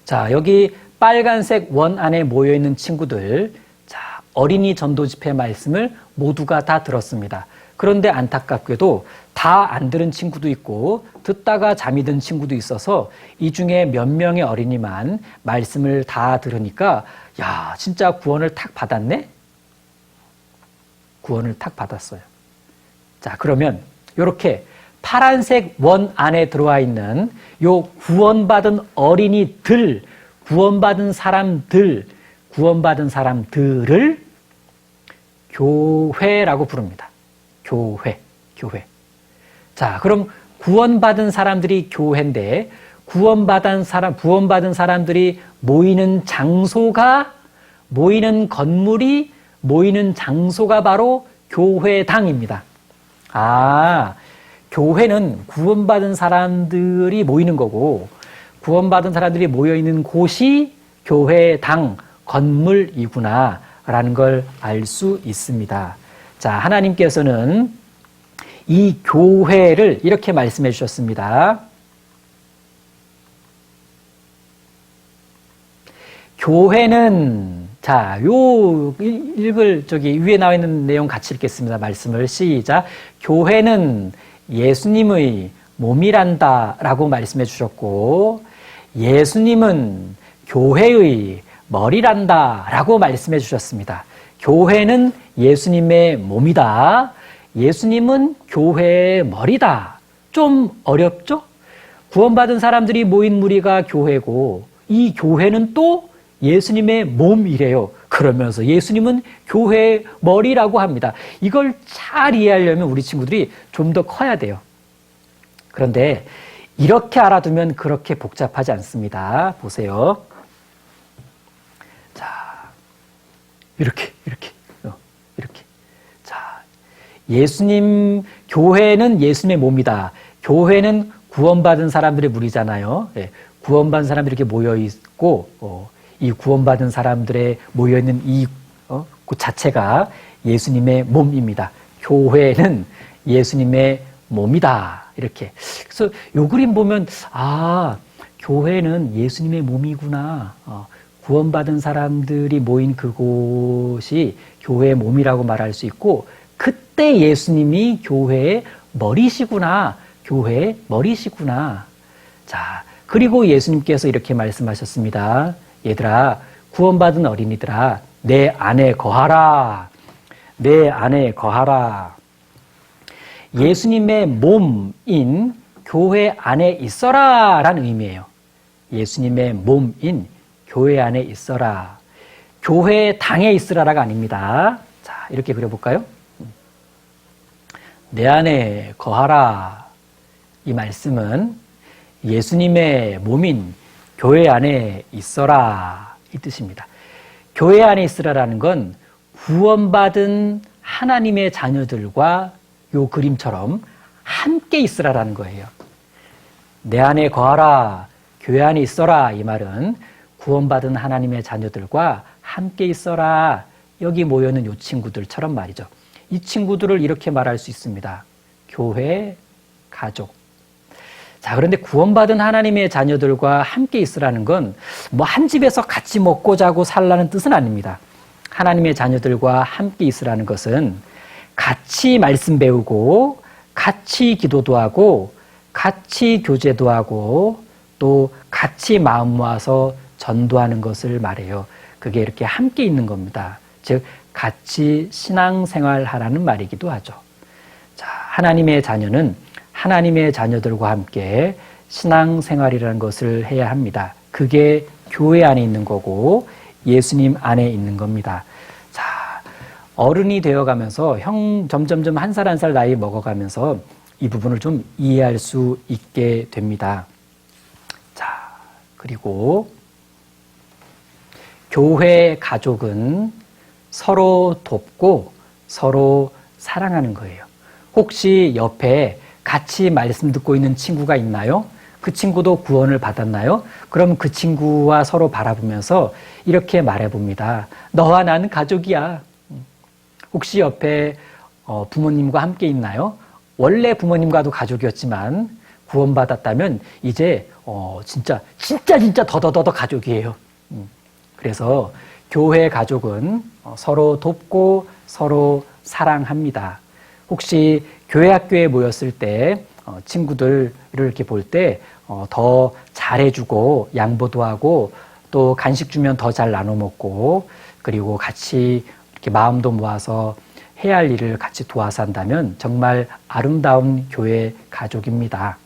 자, 여기 빨간색 원 안에 모여있는 친구들, 자, 어린이 전도 집회 말씀을 모두가 다 들었습니다. 그런데 안타깝게도 다 안 들은 친구도 있고 듣다가 잠이 든 친구도 있어서 이 중에 몇 명의 어린이만 말씀을 다 들으니까 진짜 구원을 탁 받았네? 구원을 탁 받았어요. 자, 그러면 이렇게 파란색 원 안에 들어와 있는 요 구원받은 어린이들, 구원받은 사람들을 교회라고 부릅니다. 교회. 자, 그럼 구원받은 사람들이 교회인데 구원받은 사람들이 모이는 장소가, 모이는 건물이, 모이는 장소가 바로 교회당입니다. 교회는 구원받은 사람들이 모이는 거고 구원받은 사람들이 모여있는 곳이 교회당, 건물이구나 라는 걸 알 수 있습니다. 자, 하나님께서는 이 교회를 이렇게 말씀해 주셨습니다. 교회는, 자, 위에 나와 있는 내용 같이 읽겠습니다. 말씀을 시작. 교회는 예수님의 몸이란다 라고 말씀해 주셨고, 예수님은 교회의 머리란다 라고 말씀해 주셨습니다. 교회는 예수님의 몸이다. 예수님은 교회의 머리다. 좀 어렵죠? 구원받은 사람들이 모인 무리가 교회고 이 교회는 또 예수님의 몸이래요. 그러면서 예수님은 교회의 머리라고 합니다. 이걸 잘 이해하려면 우리 친구들이 좀 더 커야 돼요. 그런데 이렇게 알아두면 그렇게 복잡하지 않습니다. 보세요. 자, 이렇게. 자, 교회는 예수님의 몸이다. 교회는 구원받은 사람들의 무리잖아요. 예, 구원받은 사람들이 이렇게 모여있고, 이 구원받은 사람들의 모여있는 그 자체가 예수님의 몸입니다. 교회는 예수님의 몸이다. 이렇게. 그래서 요 그림 보면, 교회는 예수님의 몸이구나. 구원받은 사람들이 모인 그곳이 교회의 몸이라고 말할 수 있고, 그때 예수님이 교회의 머리시구나. 교회의 머리시구나. 자, 그리고 예수님께서 이렇게 말씀하셨습니다. 얘들아, 구원받은 어린이들아, 내 안에 거하라. 내 안에 거하라. 예수님의 몸인 교회 안에 있어라 라는 의미예요. 예수님의 몸인 교회 안에 있어라. 교회 당에 있으라가 아닙니다. 자, 이렇게 그려볼까요? 내 안에 거하라. 이 말씀은 예수님의 몸인 교회 안에 있어라 이 뜻입니다. 교회 안에 있으라라는 건 구원받은 하나님의 자녀들과 요 그림처럼 함께 있으라라는 거예요. 내 안에 거하라, 교회 안에 있어라 이 말은 구원받은 하나님의 자녀들과 함께 있어라. 여기 모여있는 요 친구들처럼 말이죠. 이 친구들을 이렇게 말할 수 있습니다. 교회, 가족. 자, 그런데 구원받은 하나님의 자녀들과 함께 있으라는 건 뭐 한 집에서 같이 먹고 자고 살라는 뜻은 아닙니다. 하나님의 자녀들과 함께 있으라는 것은 같이 말씀 배우고 같이 기도도 하고 같이 교제도 하고 또 같이 마음 모아서 전도하는 것을 말해요. 그게 이렇게 함께 있는 겁니다. 즉 같이 신앙생활하라는 말이기도 하죠. 자, 하나님의 자녀는 하나님의 자녀들과 함께 신앙생활이라는 것을 해야 합니다. 그게 교회 안에 있는 거고 예수님 안에 있는 겁니다. 자, 어른이 되어가면서 점점점 한 살 한 살 나이 먹어가면서 이 부분을 좀 이해할 수 있게 됩니다. 자, 그리고 교회 가족은 서로 돕고 서로 사랑하는 거예요. 혹시 옆에 같이 말씀 듣고 있는 친구가 있나요? 그 친구도 구원을 받았나요? 그럼 그 친구와 서로 바라보면서 이렇게 말해봅니다. 너와 나는 가족이야. 혹시 옆에 부모님과 함께 있나요? 원래 부모님과도 가족이었지만 구원받았다면 이제 진짜 더더더 가족이에요. 그래서 교회 가족은 서로 돕고 서로 사랑합니다. 혹시 교회 학교에 모였을 때 친구들을 이렇게 볼 때 더 잘해주고 양보도 하고 또 간식 주면 더 잘 나눠 먹고 그리고 같이 이렇게 마음도 모아서 해야 할 일을 같이 도와서 한다면 정말 아름다운 교회 가족입니다.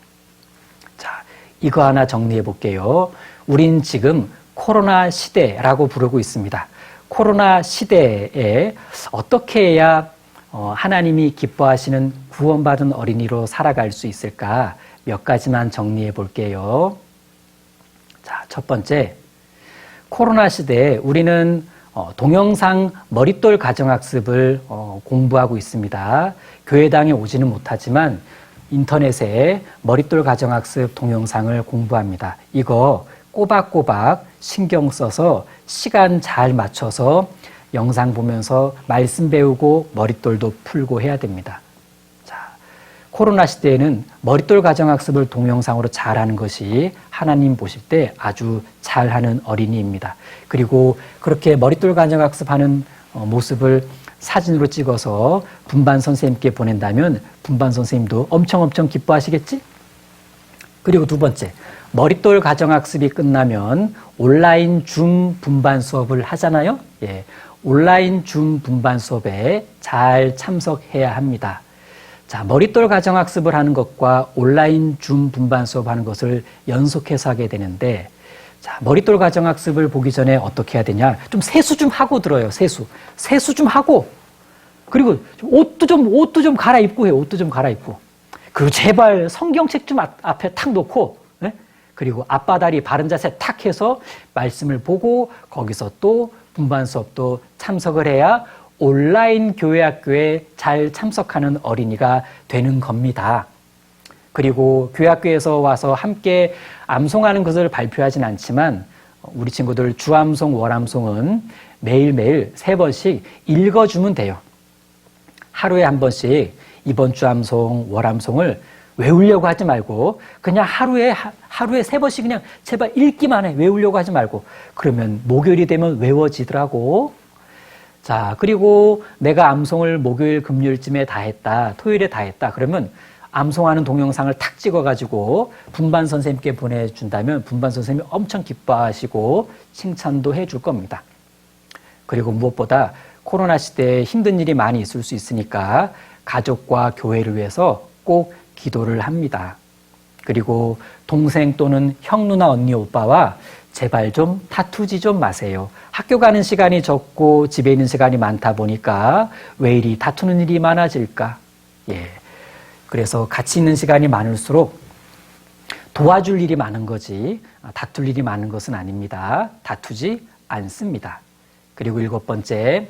자, 이거 하나 정리해 볼게요. 우린 지금 코로나 시대라고 부르고 있습니다. 코로나 시대에 어떻게 해야 하나님이 기뻐하시는 구원받은 어린이로 살아갈 수 있을까? 몇 가지만 정리해 볼게요. 자, 첫 번째, 코로나 시대에 우리는 동영상 머릿돌 가정학습을 공부하고 있습니다. 교회당에 오지는 못하지만 인터넷에 머릿돌 가정학습 동영상을 공부합니다. 이거 꼬박꼬박 신경 써서 시간 잘 맞춰서 영상 보면서 말씀 배우고 머릿돌도 풀고 해야 됩니다. 자, 코로나 시대에는 머릿돌 가정학습을 동영상으로 잘하는 것이 하나님 보실 때 아주 잘하는 어린이입니다. 그리고 그렇게 머릿돌 가정학습하는 모습을 사진으로 찍어서 분반 선생님께 보낸다면 분반 선생님도 엄청 기뻐하시겠지? 그리고 두 번째, 머릿돌 가정학습이 끝나면 온라인 줌 분반 수업을 하잖아요. 예, 온라인 줌 분반 수업에 잘 참석해야 합니다. 자, 머릿돌 가정학습을 하는 것과 온라인 줌 분반 수업하는 것을 연속해서 하게 되는데 자, 머릿돌 가정학습을 보기 전에 어떻게 해야 되냐? 좀 세수 좀 하고 들어요. 세수 좀 하고. 그리고 옷도 좀 갈아입고 해요. 옷도 좀 갈아입고. 그리고 제발 성경책 좀 앞에 탁 놓고, 네? 그리고 앞바다리 바른 자세 탁 해서 말씀을 보고 거기서 또 분반 수업도 참석을 해야 온라인 교회학교에 잘 참석하는 어린이가 되는 겁니다. 그리고 교회학교에서 와서 함께 암송하는 것을 발표하진 않지만 우리 친구들 주암송, 월암송은 매일매일 3번씩 읽어주면 돼요. 하루에 한 번씩 이번 주암송, 월암송을 외우려고 하지 말고 그냥 하루에 3번씩 그냥 제발 읽기만 해. 외우려고 하지 말고. 그러면 목요일이 되면 외워지더라고. 자, 그리고 내가 암송을 목요일, 금요일쯤에 다 했다. 토요일에 다 했다. 그러면 암송하는 동영상을 탁 찍어가지고 분반 선생님께 보내준다면 분반 선생님이 엄청 기뻐하시고 칭찬도 해줄 겁니다. 그리고 무엇보다 코로나 시대에 힘든 일이 많이 있을 수 있으니까 가족과 교회를 위해서 꼭 기도를 합니다. 그리고 동생 또는 형, 누나, 언니, 오빠와 제발 좀 다투지 좀 마세요. 학교 가는 시간이 적고 집에 있는 시간이 많다 보니까 왜 이리 다투는 일이 많아질까? 예. 그래서 같이 있는 시간이 많을수록 도와줄 일이 많은 거지 다툴 일이 많은 것은 아닙니다. 다투지 않습니다. 그리고 7번째,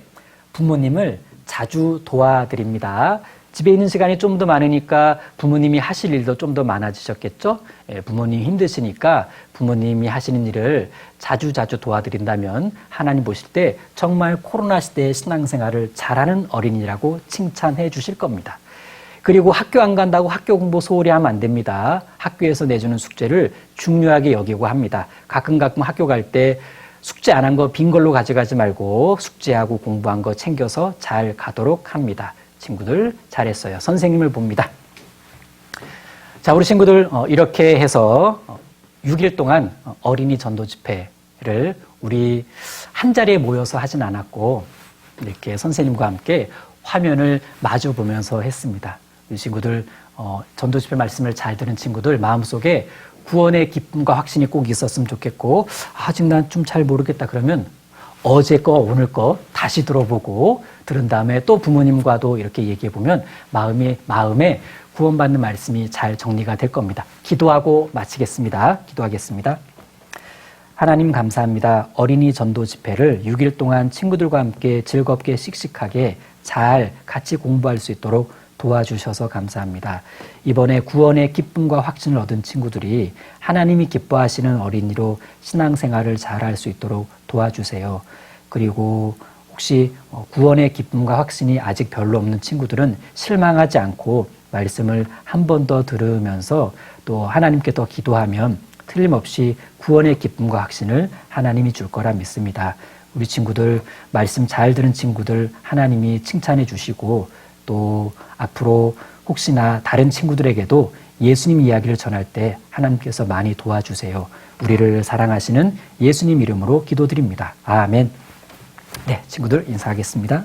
부모님을 자주 도와드립니다. 집에 있는 시간이 좀 더 많으니까 부모님이 하실 일도 좀 더 많아지셨겠죠? 예, 부모님이 힘드시니까 부모님이 하시는 일을 자주 도와드린다면 하나님 보실 때 정말 코로나 시대의 신앙생활을 잘하는 어린이라고 칭찬해 주실 겁니다. 그리고 학교 안 간다고 학교 공부 소홀히 하면 안 됩니다. 학교에서 내주는 숙제를 중요하게 여기고 합니다. 가끔 학교 갈 때 숙제 안 한 거 빈 걸로 가져가지 말고 숙제하고 공부한 거 챙겨서 잘 가도록 합니다. 친구들 잘했어요. 선생님을 봅니다. 자, 우리 친구들 이렇게 해서 6일 동안 어린이 전도 집회를 우리 한 자리에 모여서 하진 않았고 이렇게 선생님과 함께 화면을 마주 보면서 했습니다. 이 친구들 전도 집회 말씀을 잘 들은 친구들 마음속에 구원의 기쁨과 확신이 꼭 있었으면 좋겠고 아직 난 좀 잘 모르겠다 그러면 어제 거 오늘 거 다시 들어보고 들은 다음에 또 부모님과도 이렇게 얘기해 보면 마음에 구원받는 말씀이 잘 정리가 될 겁니다. 기도하고 마치겠습니다. 기도하겠습니다. 하나님 감사합니다. 어린이 전도 집회를 6일 동안 친구들과 함께 즐겁게 씩씩하게 잘 같이 공부할 수 있도록 도와주셔서 감사합니다. 이번에 구원의 기쁨과 확신을 얻은 친구들이 하나님이 기뻐하시는 어린이로 신앙생활을 잘할 수 있도록 도와주세요. 그리고 혹시 구원의 기쁨과 확신이 아직 별로 없는 친구들은 실망하지 않고 말씀을 한 번 더 들으면서 또 하나님께 더 기도하면 틀림없이 구원의 기쁨과 확신을 하나님이 줄 거라 믿습니다. 우리 친구들 말씀 잘 들은 친구들 하나님이 칭찬해 주시고 또 앞으로 혹시나 다른 친구들에게도 예수님 이야기를 전할 때 하나님께서 많이 도와주세요. 우리를 사랑하시는 예수님 이름으로 기도드립니다. 아멘. 네, 친구들 인사하겠습니다.